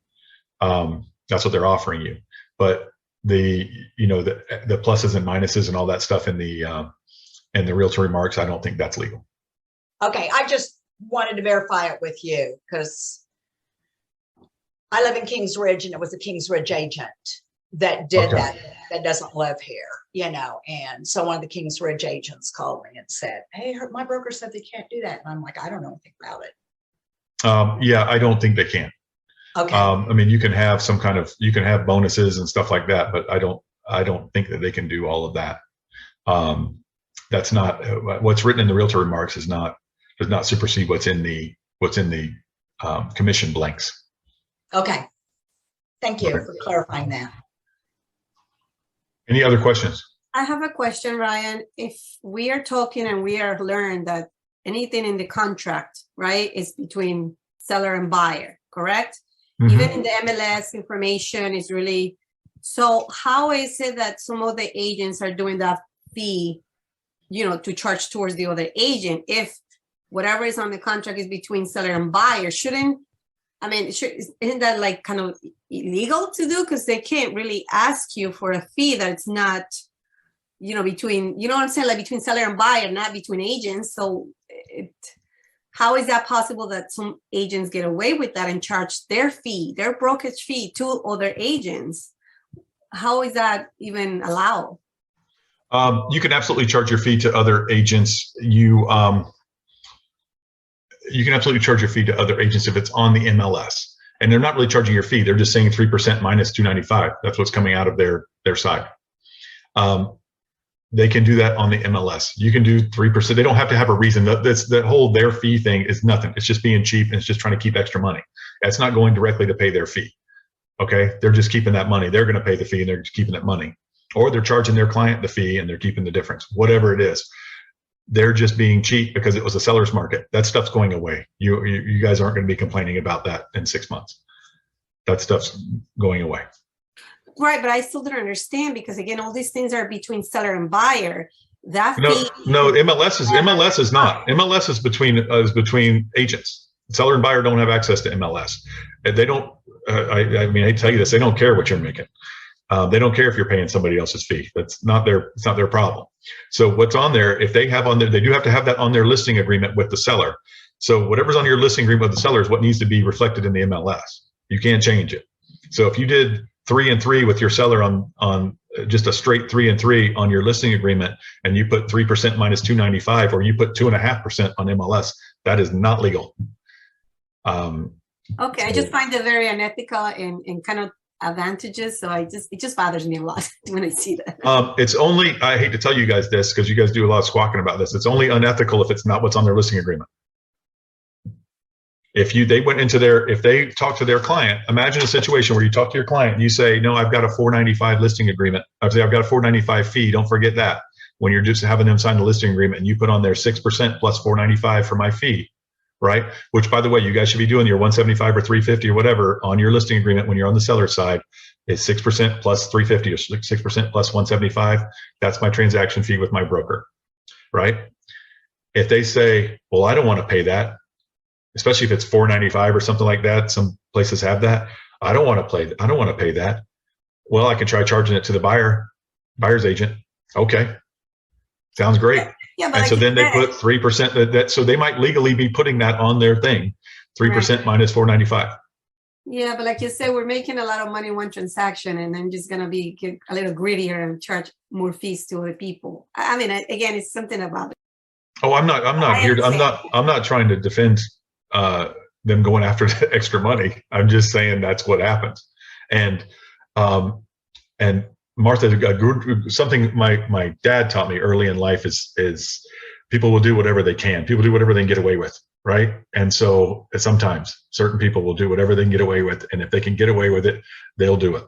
That's what they're offering you. But the pluses and minuses and all that stuff in the realtor remarks, I don't think that's legal. Okay, I just wanted to verify it with you because I live in Kings Ridge and it was a Kings Ridge agent that did that doesn't live here, and so one of the Kings Ridge agents called me and said, hey, my broker said they can't do that. And I'm like, I don't know anything about it. Yeah, I don't think they can. Okay. I mean, you can have you can have bonuses and stuff like that, but I don't think that they can do all of that. That's not what's written in the realtor remarks does not supersede what's in the commission blanks. Okay. Thank you for clarifying that. Any other questions? I have a question, Ryan. If we are talking and we are learned that anything in the contract, right, is between seller and buyer, correct? Mm-hmm. Even in the MLS information is really, so how is it that some of the agents are doing that fee, to charge towards the other agent? If whatever is on the contract is between seller and buyer, isn't that like kind of illegal to do? Because they can't really ask you for a fee that's not, between, what I'm saying, like between seller and buyer, not between agents. So how is that possible that some agents get away with that and charge their fee, their brokerage fee to other agents? How is that even allowed? You can absolutely charge your fee to other agents. You can absolutely charge your fee to other agents if it's on the MLS. And they're not really charging your fee. They're just saying 3% minus 295. That's what's coming out of their side. They can do that on the MLS. You can do 3%. They don't have to have a reason. That whole their fee thing is nothing. It's just being cheap and it's just trying to keep extra money. It's not going directly to pay their fee. Okay, they're just keeping that money. They're going to pay the fee and they're just keeping that money. Or they're charging their client the fee and they're keeping the difference. Whatever it is. They're just being cheap because it was a seller's market. That stuff's going away. You guys aren't going to be complaining about that in 6 months. That stuff's going away. Right, but I still don't understand because again, all these things are between seller and buyer. That no, MLS is not. MLS is between agents. Seller and buyer don't have access to MLS. They don't. I tell you this. They don't care what you're making. They don't care if you're paying somebody else's fee. It's not their problem. So what's on there, if they have on there, they do have to have that on their listing agreement with the seller. So whatever's on your listing agreement with the seller is what needs to be reflected in the MLS. You can't change it. So if you did 3 and 3 with your seller on just a straight 3 and 3 on your listing agreement, and you put 3% minus 295, or you put 2.5% on MLS, that is not legal. Okay, I just find it very unethical and kind of advantageous. So it just bothers me a lot when I see that. It's only, I hate to tell you guys this because you guys do a lot of squawking about this. It's only unethical if it's not what's on their listing agreement. If they talk to their client, imagine a situation where you talk to your client and you say, no, I've got a $4.95 listing agreement. I've got a $4.95 fee. Don't forget that when you're just having them sign the listing agreement and you put on there 6% plus $4.95 for my fee, right? Which, by the way, you guys should be doing your $175 or $350 or whatever on your listing agreement when you're on the seller side is 6% plus $350 or 6% plus $175. That's my transaction fee with my broker, right? If they say, well, I don't want to pay that, especially if it's $4.95 or something like that. Some places have that. I don't want to pay that. Well, I can try charging it to the buyer's agent. Okay. Sounds great. Yeah, but and so then they put 3% so they might legally be putting that on their thing. 3% minus $4.95. Yeah, but like you said, we're making a lot of money in one transaction, and I'm just gonna be a little greedier and charge more fees to other people. I mean, again, it's something about it. Oh, I'm not trying to defend them going after the extra money. I'm just saying that's what happens. And Martha, something my dad taught me early in life is people will do whatever they can. People do whatever they can get away with, right? And so sometimes certain people will do whatever they can get away with, and if they can get away with it, they'll do it.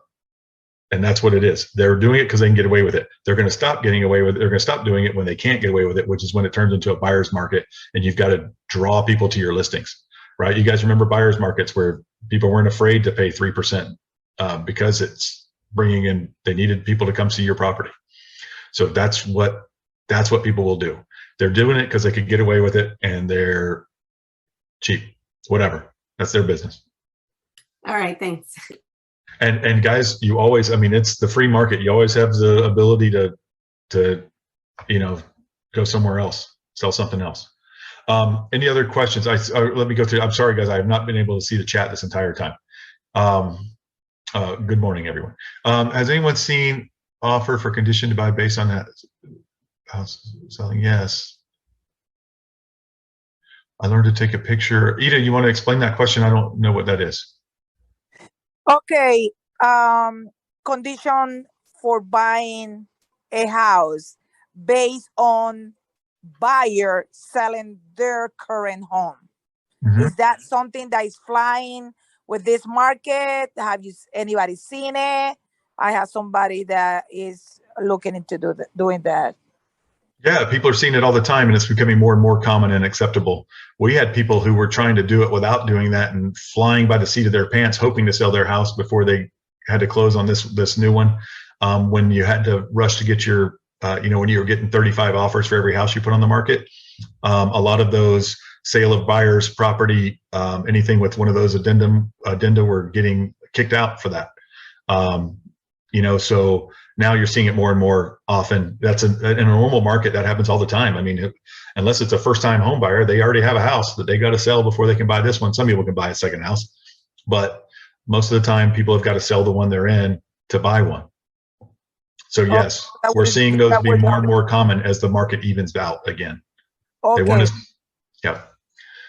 And that's what it is. They're doing it because they can get away with it. They're going to stop getting away with it. They're going to stop doing it when they can't get away with it, which is when it turns into a buyer's market and you've got to draw people to your listings, right? You guys remember buyer's markets where people weren't afraid to pay 3% because it's bringing in, they needed people to come see your property. So that's what people will do. They're doing it because they could get away with it and they're cheap, whatever. That's their business. All right, thanks. And guys, you always, I mean, it's the free market. You always have the ability to go somewhere else, sell something else. Any other questions? Let me go through. I'm sorry, guys. I have not been able to see the chat this entire time. Good morning, everyone. Has anyone seen offer for condition to buy based on that house selling? Yes. I learned to take a picture. Ida, you want to explain that question? I don't know what that is. Okay, condition for buying a house based on buyer selling their current home. Mm-hmm. Is that something that is flying with this market? Have anybody seen it? I have somebody that is looking into doing that. Yeah, people are seeing it all the time, and it's becoming more and more common and acceptable. We had people who were trying to do it without doing that and flying by the seat of their pants, hoping to sell their house before they had to close on this new one. When you had to rush to get your, when you were getting 35 offers for every house you put on the market, a lot of those sale of buyers property, anything with one of those addenda were getting kicked out for that. So now you're seeing it more and more often. That's in a normal market. That happens all the time. I mean, unless it's a first-time home buyer, they already have a house that they got to sell before they can buy this one. Some people can buy a second house, but most of the time people have got to sell the one they're in to buy one. So yes, we're seeing those be more and more common as the market evens out again. Okay. They want to, yeah.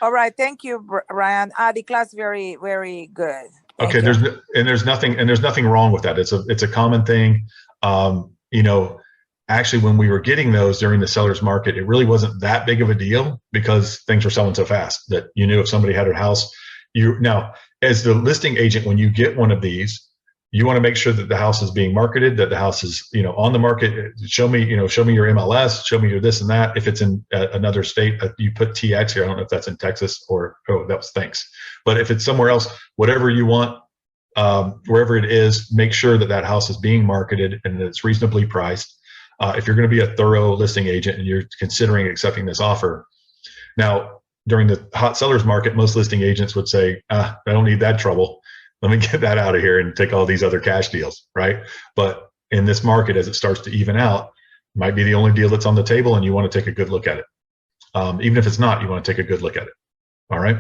All right. Thank you, Ryan. The class very, very good. Okay. There's nothing wrong with that. It's a common thing. Actually, when we were getting those during the seller's market, it really wasn't that big of a deal because things were selling so fast that you knew if somebody had a house. Now, as the listing agent, when you get one of these, you want to make sure that the house is being marketed, that the house is, on the market. Show me your MLS, show me your this and that. If it's in another state, you put TX here. I don't know if that's in Texas or, that was thanks. But if it's somewhere else, whatever you want, wherever it is, make sure that house is being marketed and that it's reasonably priced. If you're going to be a thorough listing agent and you're considering accepting this offer. Now, during the hot sellers market, most listing agents would say, I don't need that trouble. Let me get that out of here and take all these other cash deals, right? But in this market, as it starts to even out, it might be the only deal that's on the table and you want to take a good look at it. Even if it's not, you want to take a good look at it, all right?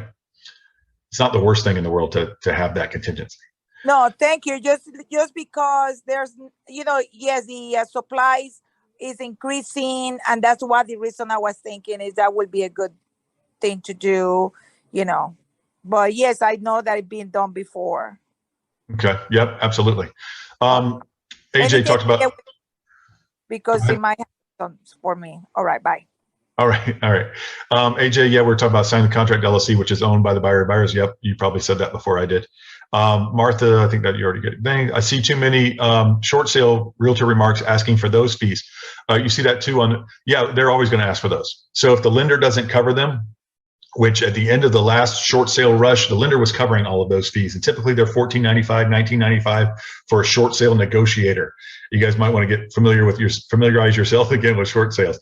It's not the worst thing in the world to have that contingency. No, thank you. Just because there's, yes, the supplies is increasing, and that's what the reason I was thinking is that would be a good thing to do, But yes, I know that it's been done before. Okay. Yep. Absolutely. AJ Anything talked about. because it might have done for me. All right, bye. All right. All right. AJ, yeah, we're talking about signing the contract LLC, which is owned by the buyer of buyers. Yep. You probably said that before I did. Martha, I think that you already get it. Dang, I see too many short sale realtor remarks asking for those fees. You see that too yeah, they're always going to ask for those. So if the lender doesn't cover them, which at the end of the last short sale rush, the lender was covering all of those fees. And typically they're $14.95, $19.95 for a short sale negotiator. You guys might want to get familiarize yourself again with short sales.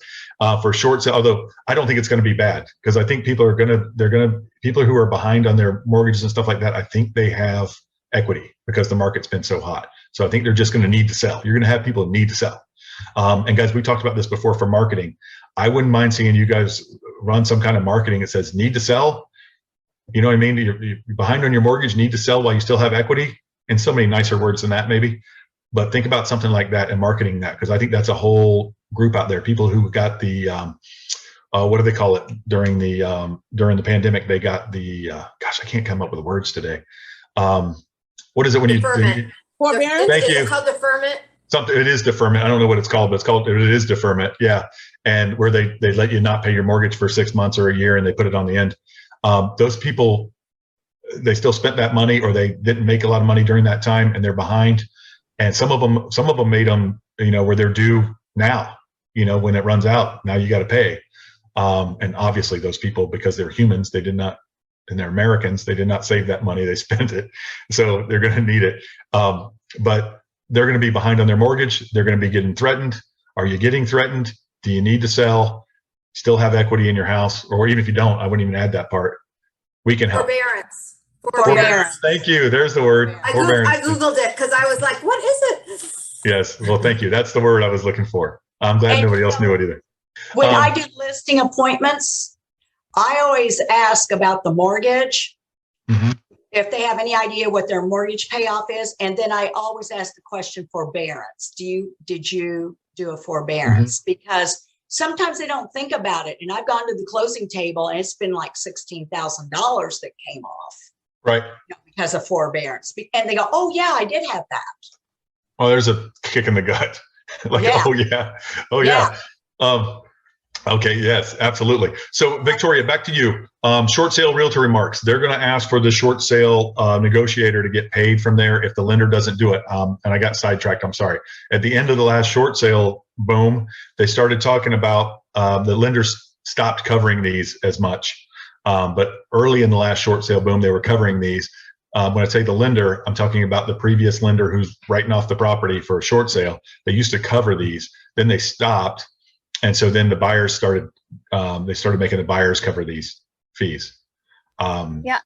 For short sale, although I don't think it's going to be bad, because I think people who are behind on their mortgages and stuff like that, I think they have equity because the market's been so hot. So I think they're just going to need to sell. You're going to have people who need to sell. And guys, we talked about this before for marketing. I wouldn't mind seeing you guys run some kind of marketing that says need to sell. You know what I mean? You're behind on your mortgage, need to sell while you still have equity, and so many nicer words than that maybe. But think about something like that and marketing that, because I think that's a whole group out there. People who got the what do they call it during the pandemic? They got the gosh, I can't come up with the words today. What is it when deferment. Thank you. It's called deferment. Something, it is deferment. I don't know what it's called, but it is deferment. Yeah. And where they let you not pay your mortgage for 6 months or a year and they put it on the end. Those people, they still spent that money, or they didn't make a lot of money during that time and they're behind. And some of them made them, where they're due now, when it runs out, now you got to pay. And obviously those people, because they're humans, they did not, and they're Americans, they did not save that money. They spent it. So they're going to need it. But they're going to be behind on their mortgage. They're going to be getting threatened. Are you getting threatened? Do you need to sell? Still have equity in your house? Or even if you don't, I wouldn't even add that part. We can help. Forbearance. Thank you. There's the word. I Googled it because I was like, what is it? Yes. Well, thank you. That's the word I was looking for. I'm glad nobody else knew it either. When I do listing appointments, I always ask about the mortgage. Mm-hmm. If they have any idea what their mortgage payoff is. And then I always ask the question, forbearance. Did you do a forbearance? Mm-hmm. Because sometimes they don't think about it. And I've gone to the closing table and it's been like $16,000 that came off. Right. Because of forbearance. And they go, oh yeah, I did have that. Oh, there's a kick in the gut. Oh yeah. Oh yeah. Okay. Yes, absolutely. So Victoria, back to you. Short sale realtor remarks. They're going to ask for the short sale negotiator to get paid from there if the lender doesn't do it. And I got sidetracked. I'm sorry. At the end of the last short sale boom, they started talking about the lenders stopped covering these as much. But early in the last short sale boom, they were covering these. When I say the lender, I'm talking about the previous lender who's writing off the property for a short sale. They used to cover these. Then they stopped. And so then the buyers started making the buyers cover these fees. Yeah.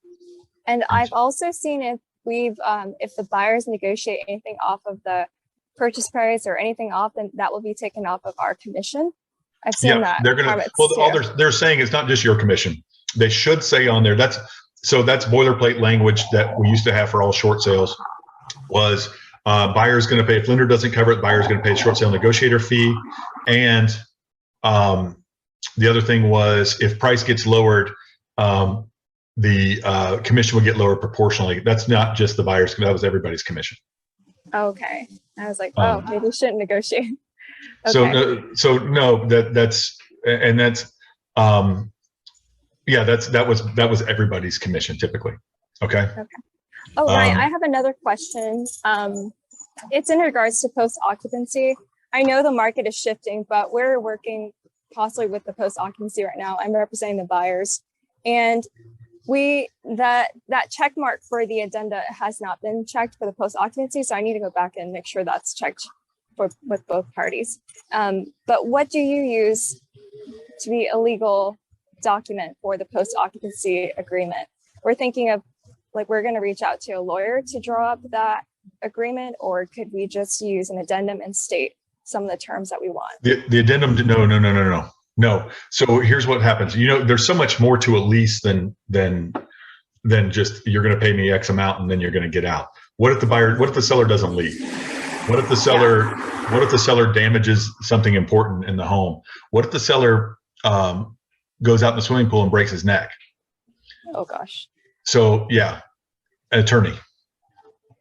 And I've also seen if if the buyers negotiate anything off of the purchase price or anything off, then that will be taken off of our commission. I've seen that. They're going to, all they're saying it's not just your commission. They should say on there, that's boilerplate language that we used to have for all short sales was buyer's going to pay, if lender doesn't cover it, buyer's going to pay a short sale negotiator fee. And the other thing was if price gets lowered, the commission would get lowered proportionally. That's not just the buyer's, that was everybody's commission. Okay. I was like, oh, maybe we shouldn't negotiate. Okay. That was everybody's commission typically. Okay. Okay. Oh, Ryan, I have another question. It's in regards to post occupancy. I know the market is shifting, but we're working possibly with the post occupancy right now. I'm representing the buyers, and that check mark for the addenda has not been checked for the post occupancy. So I need to go back and make sure that's checked with both parties. But what do you use to be a legal document for the post occupancy agreement? We're thinking of we're going to reach out to a lawyer to draw up that agreement, or could we just use an addendum and state some of the terms that we want? The addendum, no. So here's what happens. There's so much more to a lease than just you're going to pay me X amount and then you're going to get out. What if the seller doesn't leave? What if the seller damages something important in the home? What if the seller goes out in the swimming pool and breaks his neck? Oh gosh. So yeah, an attorney.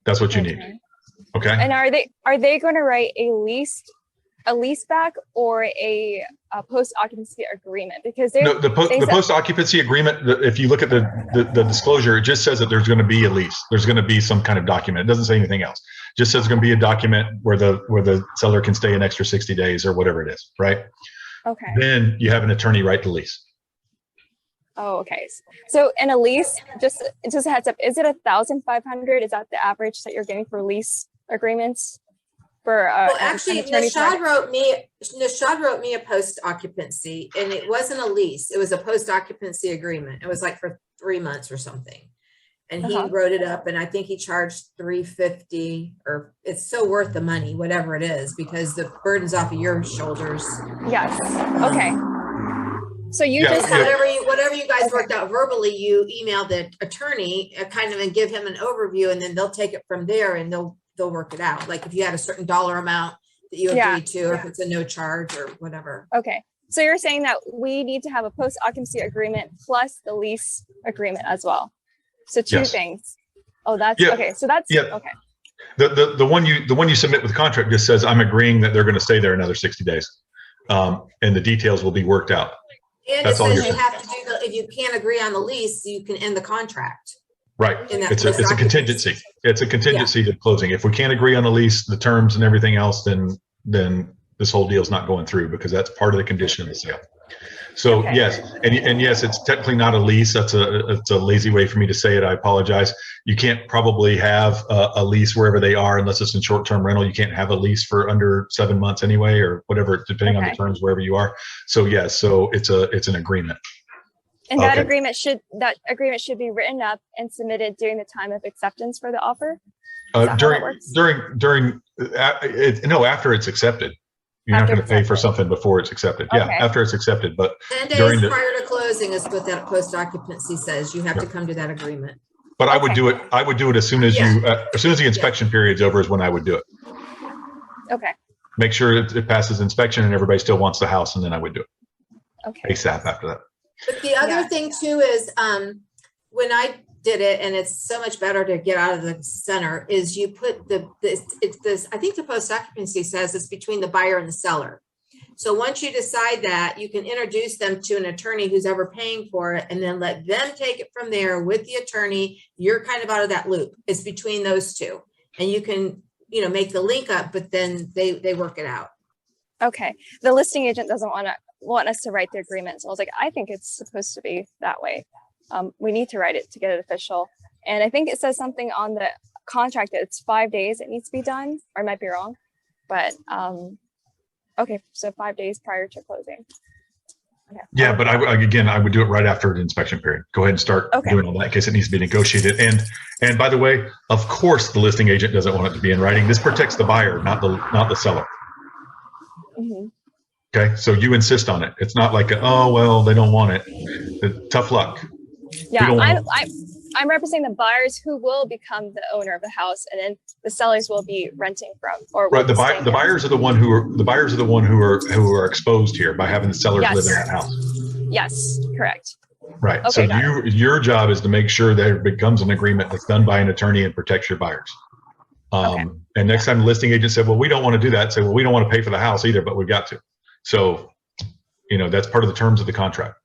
That's what you need. Okay. And are they going to write a lease back or a post occupancy agreement? Because the post occupancy agreement, if you look at the disclosure, it just says that there's going to be a lease. There's going to be some kind of document. It doesn't say anything else. It just says it's going to be a document where the seller can stay an extra 60 days or whatever it is, right? Okay. Then you have an attorney write the lease. Oh, okay. So in a lease, just a heads up, is it 1,500? Is that the average that you're getting for lease agreements? Well, actually, Nishad wrote me a post occupancy, and it wasn't a lease. It was a post occupancy agreement. It was like for 3 months or something. And he wrote it up, and I think he charged $350, or it's so worth the money, whatever it is, because the burden's off of your shoulders. Yes. Okay. So you just whatever you guys worked out verbally, you email the attorney kind of and give him an overview, and then they'll take it from there and they'll work it out. Like if you had a certain dollar amount that you agreed to, or if it's a no charge or whatever. Okay. So you're saying that we need to have a post occupancy agreement plus the lease agreement as well. So two things. Oh, that's okay. So that's okay. The one you submit with the contract just says I'm agreeing that they're going to stay there another 60 days, and the details will be worked out. And that's it says you have to do if you can't agree on the lease, you can end the contract. Right. It's a contingency. It's a contingency to closing. If we can't agree on the lease, the terms and everything else, then this whole deal is not going through, because that's part of the condition of the sale. So yes, and yes, it's technically not a lease. It's a lazy way for me to say it. I apologize. You can't probably have a lease wherever they are unless it's in short-term rental. You can't have a lease for under 7 months anyway, or whatever, depending on the terms wherever you are. So yes, so it's an agreement. And that agreement should be written up and submitted during the time of acceptance for the offer? After it's accepted. You're not going to pay for something before it's accepted. Yeah, after it's accepted, but 10 days prior to closing is what that post occupancy says. You have to come to that agreement. But I would do it. I would do it as soon as as soon as the inspection period's over is when I would do it. Okay. Make sure it passes inspection and everybody still wants the house, and then I would do it. Okay. ASAP after that. But the other thing too is when I did it, and it's so much better to get out of the center, is you put I think the post occupancy says it's between the buyer and the seller. So once you decide that, you can introduce them to an attorney who's ever paying for it, and then let them take it from there with the attorney. You're kind of out of that loop. It's between those two, and you can, make the link up, but then they work it out. Okay. The listing agent doesn't want us to write the agreement. So I was like, I think it's supposed to be that way. We need to write it to get it official. And I think it says something on the contract that it's 5 days it needs to be done, or I might be wrong, but okay. So 5 days prior to closing. Okay. Yeah, but I would do it right after the inspection period. Go ahead and start doing all that in case it needs to be negotiated. And by the way, of course, the listing agent doesn't want it to be in writing. This protects the buyer, not the seller. Mm-hmm. Okay, so you insist on it. It's not like, oh well, they don't want it. Tough luck. Yeah, I'm representing the buyers who will become the owner of the house, and then the sellers will be renting from. Or right, the buyers are the one who are exposed here by having the sellers live in that house. Yes, correct. Right. Okay, so your job is to make sure that it becomes an agreement that's done by an attorney and protects your buyers. And next time the listing agent said, well, we don't want to do that, say, well, we don't want to pay for the house either, but we've got to. So, that's part of the terms of the contract.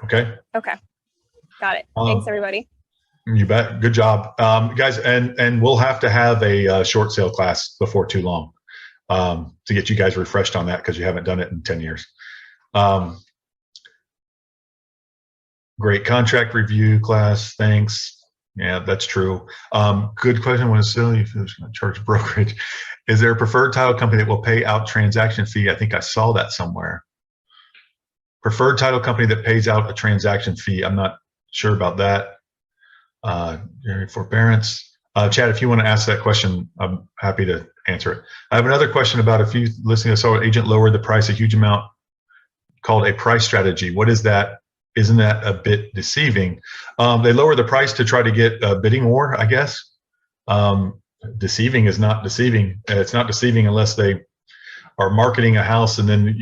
Okay. Okay. Got it. Thanks, everybody. You bet. Good job, guys. And we'll have to have a short sale class before too long to get you guys refreshed on that, because you haven't done it in 10 years. Great contract review class. Thanks. Yeah, that's true. Good question. When it's silly, if it's going to charge brokerage, is there a preferred title company that will pay out transaction fee? I think I saw that somewhere. Preferred title company that pays out a transaction fee. I'm not sure about that. Forbearance. Chad, if you want to ask that question, I'm happy to answer it. I have another question about if you listening to saw an agent lower the price a huge amount, called a price strategy. What is that? Isn't that a bit deceiving? They lower the price to try to get a bidding war, I guess. Deceiving is not deceiving. It's not deceiving unless they are marketing a house and then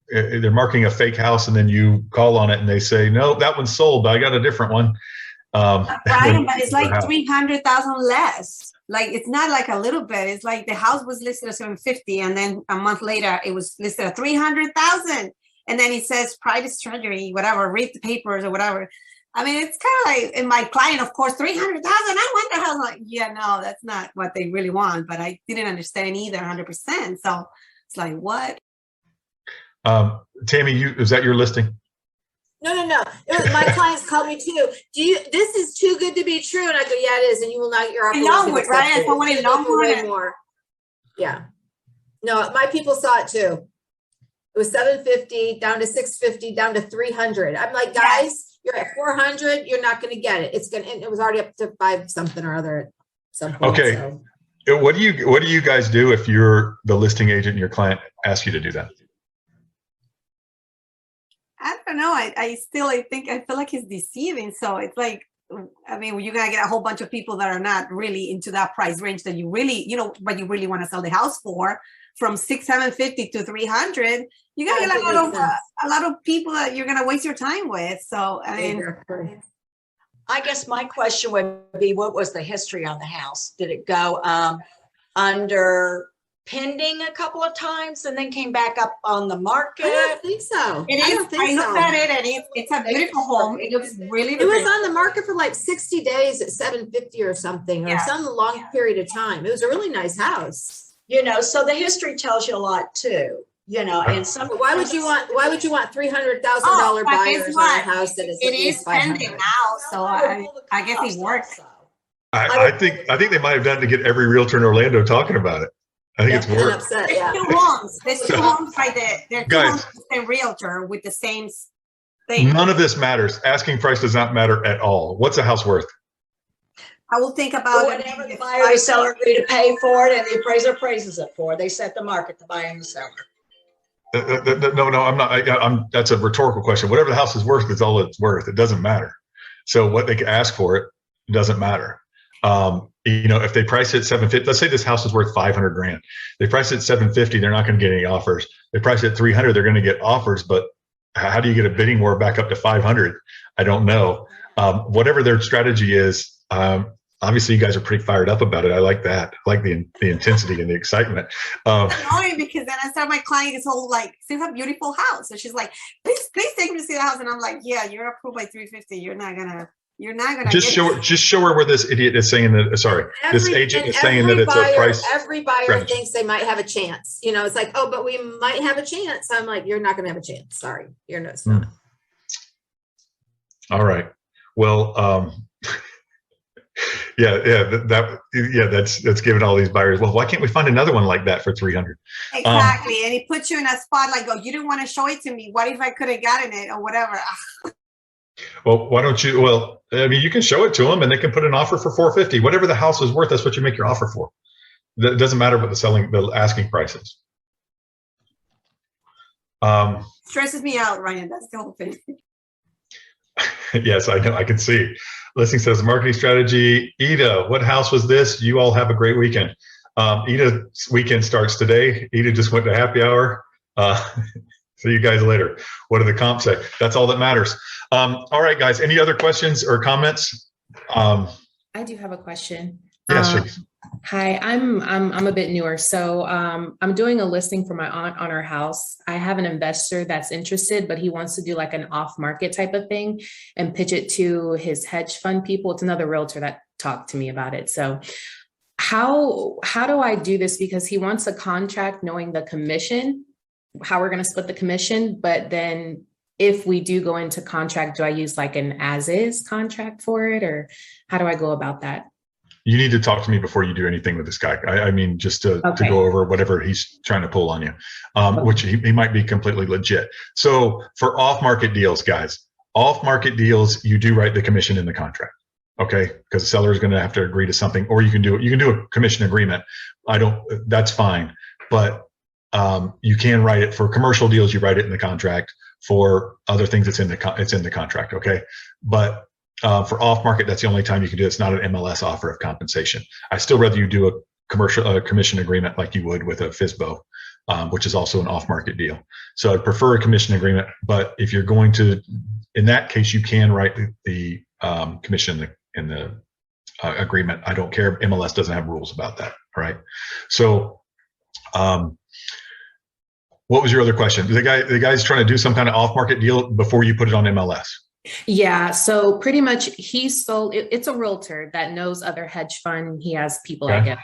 they're marketing a fake house and then you call on it and they say, no, that one's sold, but I got a different one. Brian, but it's like Wow. 300,000 less. Like, it's not like a little bit. It's like the house was listed at 750, and then a month later it was listed at 300,000. And then it says private treasury, whatever, read the papers or whatever. I mean, it's kind of like, and my client, of course, 300,000. I want the house. Like, yeah, no, that's not what they really want. But I didn't understand either 100%. So it's like, what? Tammy, is that your listing? No. It was, my clients called me too. This is too good to be true. And I go, yeah, it is. And you will not get your offer. Longwood, right? If I want it way more. Yeah. No, my people saw it too. It was 750 down to 650 down to 300. I'm like, guys, you're at 400. You're not going to get it. It was already up to 5 something or other at some point. Okay. So. What do you guys do if you're the listing agent and your client asks you to do that? I don't know. I feel like it's deceiving. So it's like, I mean, you're going to get a whole bunch of people that are not really into that price range that you really, but you really want to sell the house for, from 750 to 300. You're going to get a lot of people that you're going to waste your time with. So, I mean, I guess my question would be, what was the history on the house? Did it go under pending a couple of times and then came back up on the market? I don't think so. I looked at it, and it's a beautiful home. It looks really It was on the market for like 60 days at 750 or something, or some long period of time. It was a really nice house. So the history tells you a lot too. And some. Why would you want $300,000 buyers on a house that is? It is pending now, so I guess it works. I think they might have done it to get every realtor in Orlando talking about it. I think it's worked. There's two homes right there. There's two homes with the same realtor with the same thing. None of this matters. Asking price does not matter at all. What's a house worth? I will think about whatever the buyer and the seller agree to pay for it, and the appraiser appraises it for. They set the market, the buyer and the seller. No, I'm not. That's a rhetorical question. Whatever the house is worth is all it's worth. It doesn't matter. So what they can ask for it doesn't matter. If they price it at 750, let's say this house is worth 500 grand. They price it at 750, they're not going to get any offers. They price it at 300, they're going to get offers. But how do you get a bidding war back up to 500? I don't know. Whatever their strategy is, obviously you guys are pretty fired up about it. I like that. I like the intensity and the excitement. It's annoying because then I start my client is whole like, see a beautiful house. So she's like, please take me to see the house. And I'm like, yeah, you're approved by 350. You're not gonna just show her where this idiot is saying that. Sorry, this agent is saying that it's a price. Every buyer thinks they might have a chance. It's like, oh, but we might have a chance. I'm like, you're not going to have a chance. Sorry, you're not. All right. Well, that's giving all these buyers. Well, why can't we find another one like that for 300? Exactly, and it puts you in a spot like, oh, you didn't want to show it to me. What if I could have gotten it or whatever? Well, why don't you? Well, I mean, you can show it to them, and they can put an offer for 450. Whatever the house is worth, that's what you make your offer for. It doesn't matter what the asking price is. Stresses me out, Ryan. That's the whole thing. Yes, I know. I can see. Listing says marketing strategy. Ida, what house was this? You all have a great weekend. Ida's weekend starts today. Ida just went to happy hour. See you guys later. What do the comps say? That's all that matters. All right, guys. Any other questions or comments? I do have a question. Yes, please. Hi, I'm a bit newer, so I'm doing a listing for my aunt on her house. I have an investor that's interested, but he wants to do like an off-market type of thing and pitch it to his hedge fund people. It's another realtor that talked to me about it. So how do I do this? Because he wants a contract knowing the commission, how we're going to split the commission, but then if we do go into contract, do I use like an as-is contract for it, or how do I go about that? You need to talk to me before you do anything with this guy. I mean, just to go over whatever he's trying to pull on you, which he might be completely legit. So for off-market deals, guys, off-market deals, you do write the commission in the contract, okay? Because the seller is going to have to agree to something, or you can do a commission agreement. That's fine, but you can write it for commercial deals. You write it in the contract. For other things, it's in the contract, okay? But for off-market, that's the only time you can do it. It's not an MLS offer of compensation. I still rather you do a commission agreement like you would with a FSBO, which is also an off-market deal. So I'd prefer a commission agreement, but if you're going to, in that case, you can write the commission in the agreement. I don't care. MLS doesn't have rules about that. All right. So, what was your other question? The guy's trying to do some kind of off-market deal before you put it on MLS. Yeah, so pretty much he sold it's a realtor that knows other hedge fund. He has people, I guess.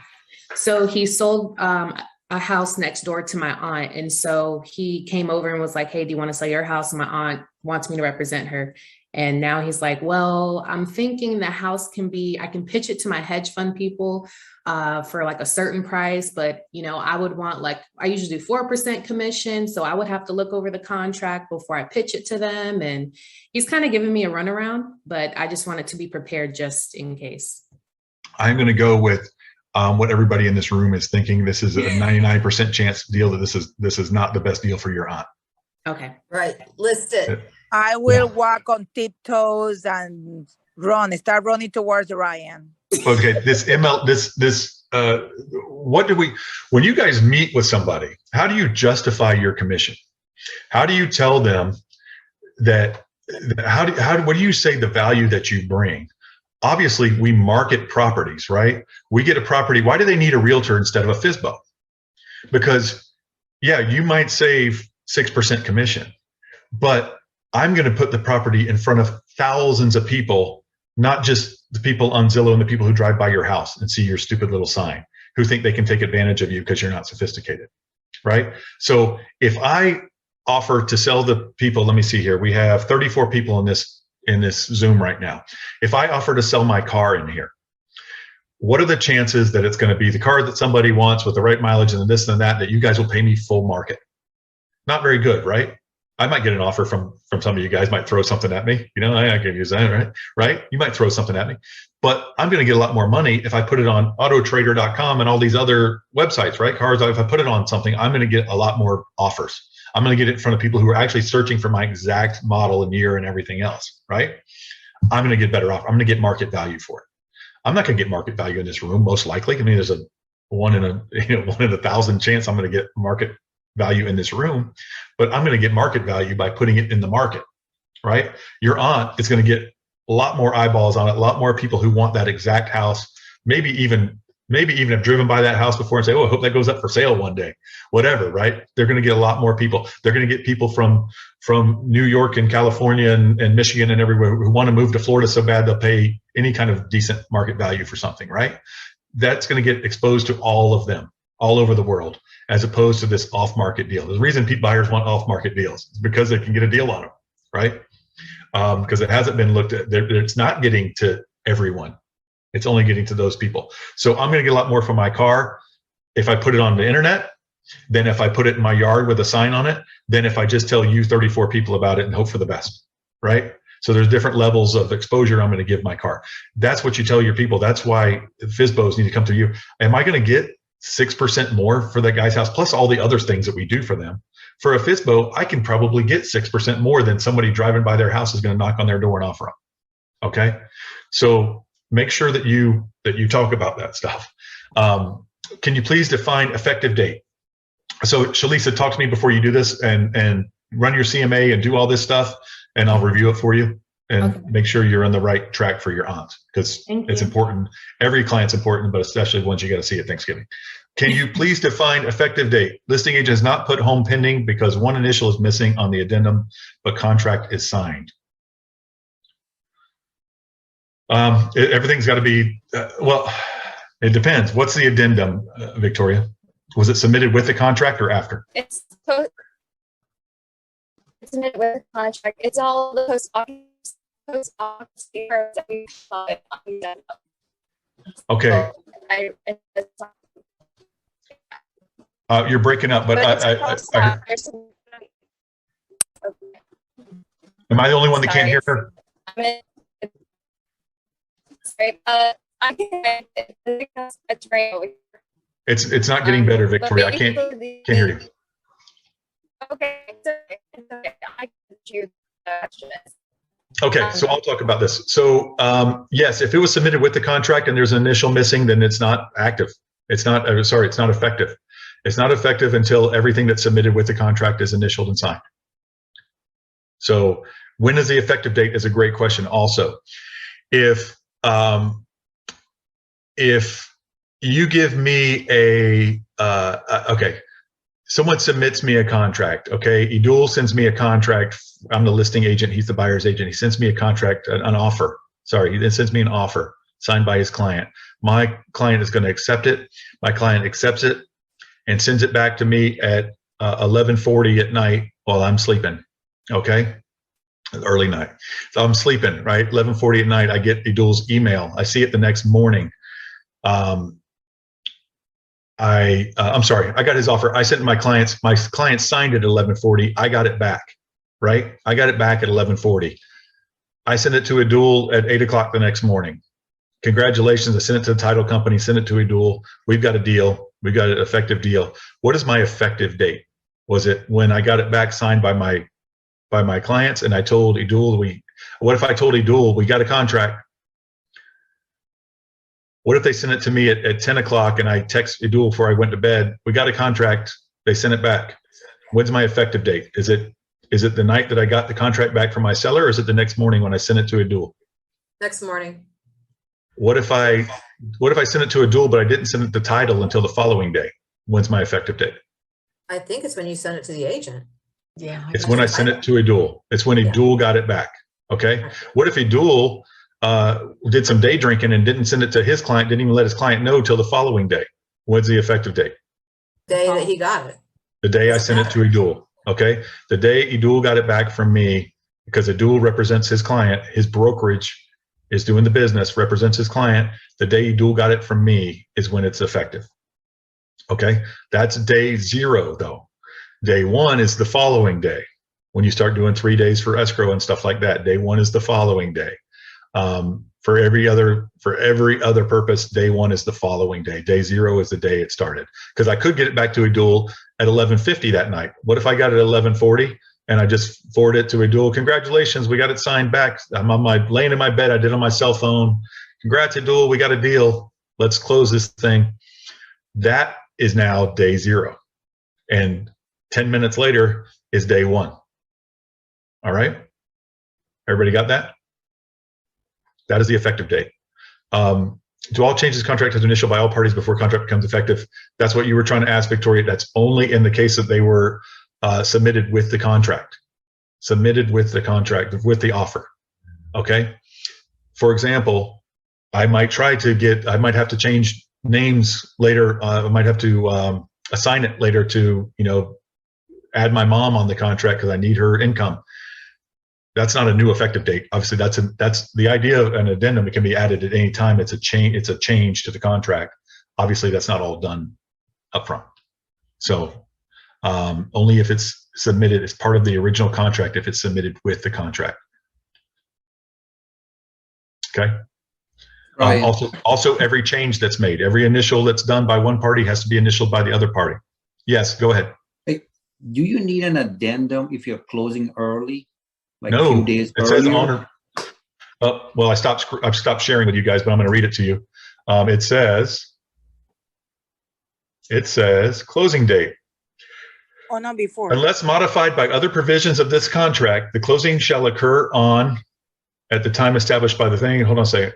So he sold a house next door to my aunt. And so he came over and was like, hey, do you want to sell your house? And my aunt wants me to represent her. And now he's like, well, I'm thinking the house I can pitch it to my hedge fund people for like a certain price, but I would want I usually do 4% commission. So I would have to look over the contract before I pitch it to them. And he's kind of giving me a runaround, but I just wanted to be prepared just in case. I'm going to go with what everybody in this room is thinking. This is a 99% chance deal that this is not the best deal for your aunt. Okay. Right. List it. I will walk on tiptoes and start running towards Ryan. Okay, when you guys meet with somebody, how do you justify your commission? How do you tell them that, what do you say the value that you bring? Obviously, we market properties, right? We get a property. Why do they need a realtor instead of a FSBO? Because, yeah, you might save 6% commission, but I'm going to put the property in front of thousands of people, not just the people on Zillow and the people who drive by your house and see your stupid little sign, who think they can take advantage of you because you're not sophisticated, right? So if I offer to sell the people, let me see here, we have 34 people in this Zoom right now. If I offer to sell my car in here, what are the chances that it's going to be the car that somebody wants with the right mileage and this and that you guys will pay me full market? Not very good, right? I might get an offer from some of you guys, might throw something at me. I can use that, right? You might throw something at me, but I'm going to get a lot more money if I put it on autotrader.com and all these other websites, right? Cars, if I put it on something, I'm going to get a lot more offers. I'm going to get it in front of people who are actually searching for my exact model and year and everything else, right? I'm going to get better off. I'm going to get market value for it. I'm not going to get market value in this room, most likely. I mean, there's a 1 in 1,000 chance I'm going to get market value in this room, but I'm going to get market value by putting it in the market, right? Your aunt is going to get a lot more eyeballs on it, a lot more people who want that exact house, maybe even have driven by that house before and say, oh, I hope that goes up for sale one day, whatever, right? They're going to get a lot more people. They're going to get people from New York and California and Michigan and everywhere who want to move to Florida so bad they'll pay any kind of decent market value for something, right? That's going to get exposed to all of them, all over the world, as opposed to this off-market deal. The reason buyers want off-market deals is because they can get a deal on them, right? Because it hasn't been looked at. It's not getting to everyone. It's only getting to those people. So I'm going to get a lot more from my car if I put it on the internet than if I put it in my yard with a sign on it, than if I just tell you 34 people about it and hope for the best, right? So there's different levels of exposure I'm going to give my car. That's what you tell your people. That's why FSBOs need to come to you. Am I going to get 6% more for that guy's house, plus all the other things that we do for them? For a FSBO, I can probably get 6% more than somebody driving by their house is going to knock on their door and offer them. Okay, so make sure that you talk about that stuff. Can you please define effective date? So Shalisa, talk to me before you do this and run your CMA and do all this stuff, and I'll review it for you and make sure you're on the right track for your aunt, because it's important. Every client's important, but especially ones you got to see at Thanksgiving. Can you please define effective date? Listing agent has not put home pending because one initial is missing on the addendum, but contract is signed. Everything's got to be, well, it depends. What's the addendum, Victoria? Was it submitted with the contract or after? It's submitted with the contract. It's all the post-office papers that we saw it on the addendum. Okay. You're breaking up, but am I the only one that can't hear her? Sorry, It's not getting better, Victoria. I can't hear you. Okay. Okay, so I'll talk about this. So yes, if it was submitted with the contract and there's an initial missing, then it's not active. It's not, sorry, it's not effective. It's not effective until everything that's submitted with the contract is initialed and signed. So when is the effective date is a great question also. if you give me okay, someone submits me a contract, okay, Edul sends me a contract. I'm the listing agent, he's the buyer's agent. He sends me a contract, an offer. Sorry, he then sends me an offer signed by his client. My client is going to accept it. My client accepts it and sends it back to me at 11:40 at night while I'm sleeping, okay? Early night. So I'm sleeping, right? 11:40 at night, I get Edul's email. I see it the next morning. I'm sorry, I got his offer. I sent my client signed it at 11:40. I got it back, right? I got it back at 11:40. I sent it to Edul at 8 o'clock the next morning. Congratulations, I sent it to the title company, sent it to Edul. We've got a deal. We've got an effective deal. What is my effective date? Was it when I got it back signed by my clients and I told Edul, what if I told Edul we got a contract? What if they sent it to me at 10 o'clock and I text Edul before I went to bed, we got a contract, they sent it back. When's my effective date? Is it the night that I got the contract back from my seller, or is it the next morning when I sent it to Edul? Next morning. What if I sent it to Edul, but I didn't send it the title until the following day? When's my effective date? I think it's when you send it to the agent. Yeah. It's when I sent it to Edul. It's when Edul got it back. Okay. What if Edul did some day drinking and didn't send it to his client, didn't even let his client know till the following day? When's the effective date? Day that he got it. The day I sent it to Edul. Okay. The day Edul got it back from me, because Edul represents his client, his brokerage is doing the business, represents his client. The day Edul got it from me is when it's effective. Okay. That's day 0 though. Day 1 is the following day. When you start doing 3 days for escrow and stuff like that, day 1 is the following day. For every other purpose, day 1 is the following day. Day 0 is the day it started. Because I could get it back to Edul at 11:50 that night. What if I got it at 11:40 and I just forwarded it to Edul? Congratulations, we got it signed back. I'm laying in my bed. I did it on my cell phone. Congrats, Edul, we got a deal. Let's close this thing. That is now day 0, and 10 minutes later is day 1. All right, everybody got that? That is the effective date. Do all changes contract as initial by all parties before contract becomes effective? That's what you were trying to ask, Victoria. That's only in the case that they were submitted with the contract. Submitted with the contract, with the offer. Okay. For example, I might have to change names later. I might have to assign it later to, add my mom on the contract because I need her income. That's not a new effective date. Obviously, that's the idea of an addendum. It can be added at any time. It's a change to the contract. Obviously, that's not all done upfront. So only if it's submitted as part of the original contract, if it's submitted with the contract. Okay. Right. Also, every change that's made, every initial that's done by one party has to be initialed by the other party. Yes, go ahead. Hey, do you need an addendum if you're closing early? Like no, a few days it says earlier? honor. Well, I've stopped sharing with you guys, but I'm going to read it to you. It says closing date. Oh, no, before. Unless modified by other provisions of this contract, the closing shall occur at the time established by the thing. Hold on a second.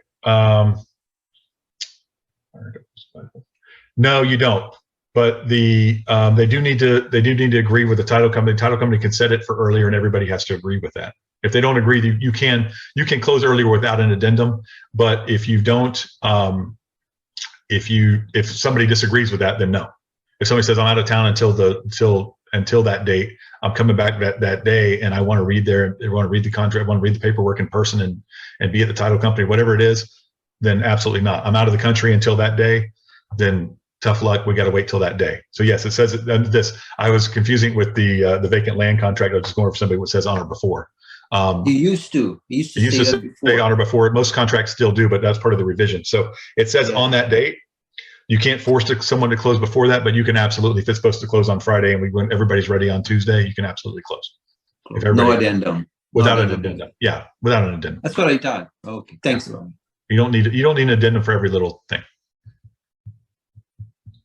No, you don't. But they do need to agree with the title company. The title company can set it for earlier, and everybody has to agree with that. If they don't agree, you can close earlier without an addendum. But if you don't, if somebody disagrees with that, then no. If somebody says I'm out of town until that date, I'm coming back that day, and I want to read the contract, I want to read the paperwork in person and be at the title company, whatever it is, then absolutely not. I'm out of the country until that day, then tough luck. We got to wait till that day. So yes, it says this. I was confusing with the vacant land contract. I was just going for somebody what says honor before. You used to say honor before. Most contracts still do, but that's part of the revision. So it says on that date. You can't force someone to close before that, but you can absolutely, if it's supposed to close on Friday and when everybody's ready on Tuesday, you can absolutely close. No addendum. Without an addendum. Yeah, without an addendum. That's what I thought. Okay, thanks, Ron. You don't need an addendum for every little thing.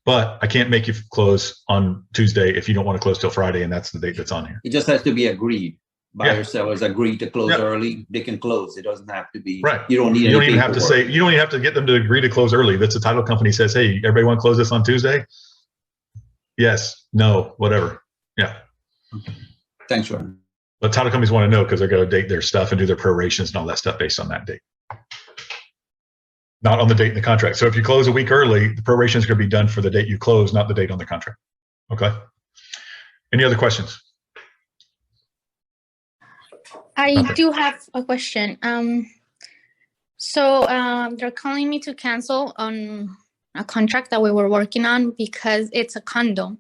But I can't make you close on Tuesday if you don't want to close till Friday, and that's the date that's on here. It just has to be agreed. buyer sellers agree to close Yeah. early, they can close. It doesn't have to be, Right. you don't need You don't any even have to paperwork. say, you don't even have to get them to agree to close early. That's the title company says, hey, everybody want to close this on Tuesday? Yes, no, whatever. Yeah. Thanks, Ron. But title companies want to know because they're going to date their stuff and do their prorations and all that stuff based on that date. Not on the date in the contract. So if you close a week early, the proration is going to be done for the date you close, not the date on the contract. Okay. Any other questions? I Okay. do have a question. They're calling me to cancel on a contract that we were working on because it's a condo.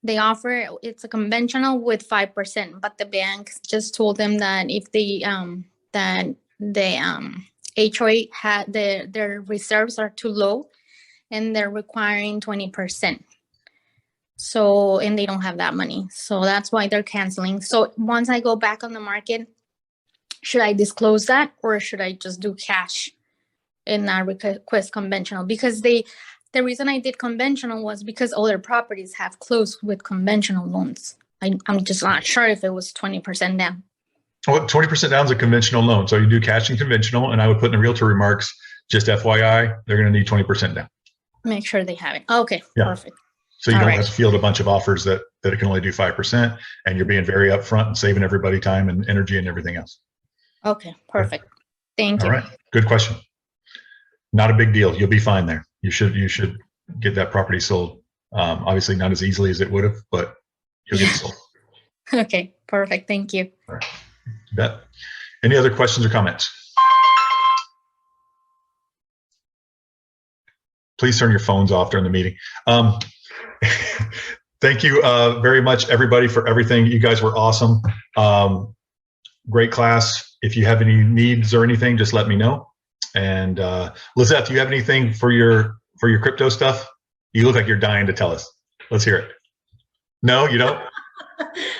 They offer, it's a conventional with 5%, but the bank just told them that if the HOA had their reserves are too low and they're requiring 20%. So, and they don't have that money. So that's why they're canceling. So once I go back on the market, should I disclose that or should I just do cash and not request conventional? Because the reason I did conventional was because other properties have closed with conventional loans. I'm just not sure if it was 20% down. Well, 20% down is a conventional loan. So you do cash and conventional, and I would put in the realtor remarks, just FYI, they're going to need 20% down. Make sure they have it. Okay, Yeah. perfect. So you All don't right. have to field a bunch of offers that it can only do 5%, and you're being very upfront and saving everybody time and energy and everything else. Okay, perfect. Thank you. All right. Good question. Not a big deal. You'll be fine there. You should get that property sold. Obviously not as easily as it would have, but you'll get it sold. Okay, perfect. Thank you. All right. You bet. Any other questions or comments? Please turn your phones off during the meeting. Thank you very much, everybody, for everything. You guys were awesome. Great class. If you have any needs or anything, just let me know. And Lizette, do you have anything for your crypto stuff? You look like you're dying to tell us. Let's hear it. No, you don't?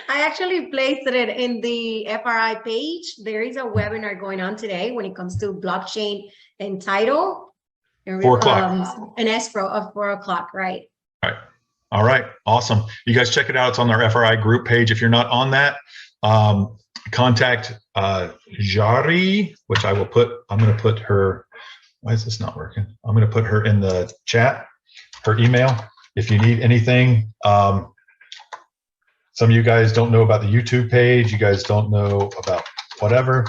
I actually placed it in the FRI page. There is a webinar going on today when it comes to blockchain and title. 4 o'clock. An escrow of 4 o'clock, right? All right. Awesome. You guys check it out. It's on our FRI group page. If you're not on that, contact Jari, which I will put, I'm going to put her, why is this not working? I'm going to put her in the chat, her email. If you need anything, some of you guys don't know about the YouTube page. You guys don't know about whatever.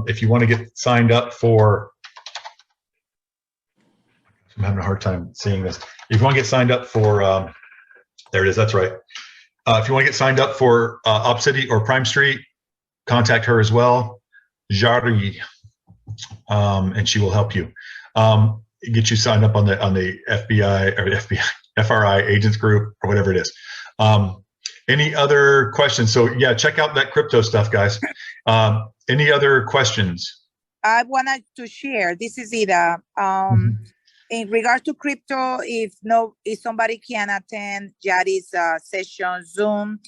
If you want to get signed up for, I'm having a hard time seeing this. If you want to get signed up for, there it is, that's right. If you want to get signed up for Opcity or Prime Street, contact her as well, Jari, and she will help you. Get you signed up on the FBI or the FRI agents group or whatever it is. Any other questions? So yeah, check out that crypto stuff, guys. Any other questions? I wanted to share. This is Ida. In regards to crypto, if somebody can attend Jari's session Zoom,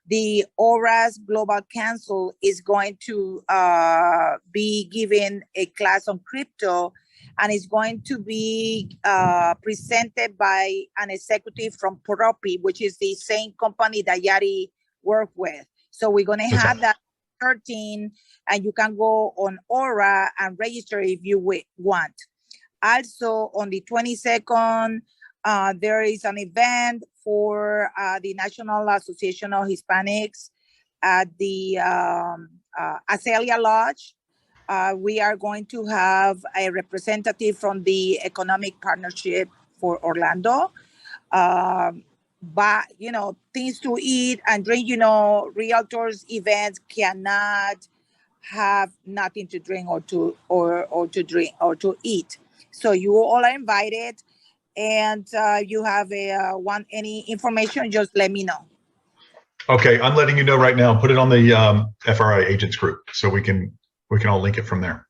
the ORAS Global Council is going to be giving a class on crypto, and it's going to be presented by an executive from Propi, which is the same company that Jari worked with. So we're going to have that 13, and you can go on Aura and register if you want. Also, on the 22nd, there is an event for the National Association of Hispanics at the Azalea Lodge. We are going to have a representative from the Economic Partnership for Orlando. But, things to eat and drink, realtors events cannot have nothing to drink or to eat. So you all are invited, and you have any information, just let me know. Okay, I'm letting you know right now. Put it on the FRI agents group so we can all link it from there.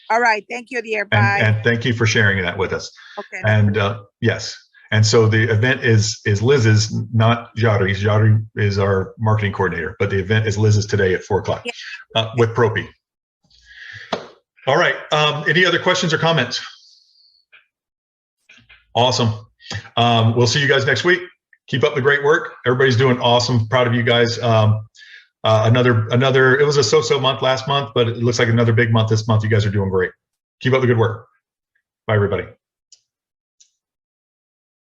All right, thank you, dear. Bye. And thank you for sharing that with us. Okay. And yes, and so the event is Liz's, not Jari's. Jari is our marketing coordinator, but the event is Liz's today at 4 o'clock with Propi. All right. Any other questions or comments? Awesome. We'll see you guys next week. Keep up the great work. Everybody's doing awesome. Proud of you guys. Another. It was a so-so month last month, but it looks like another big month this month. You guys are doing great. Keep up the good work. Bye, everybody.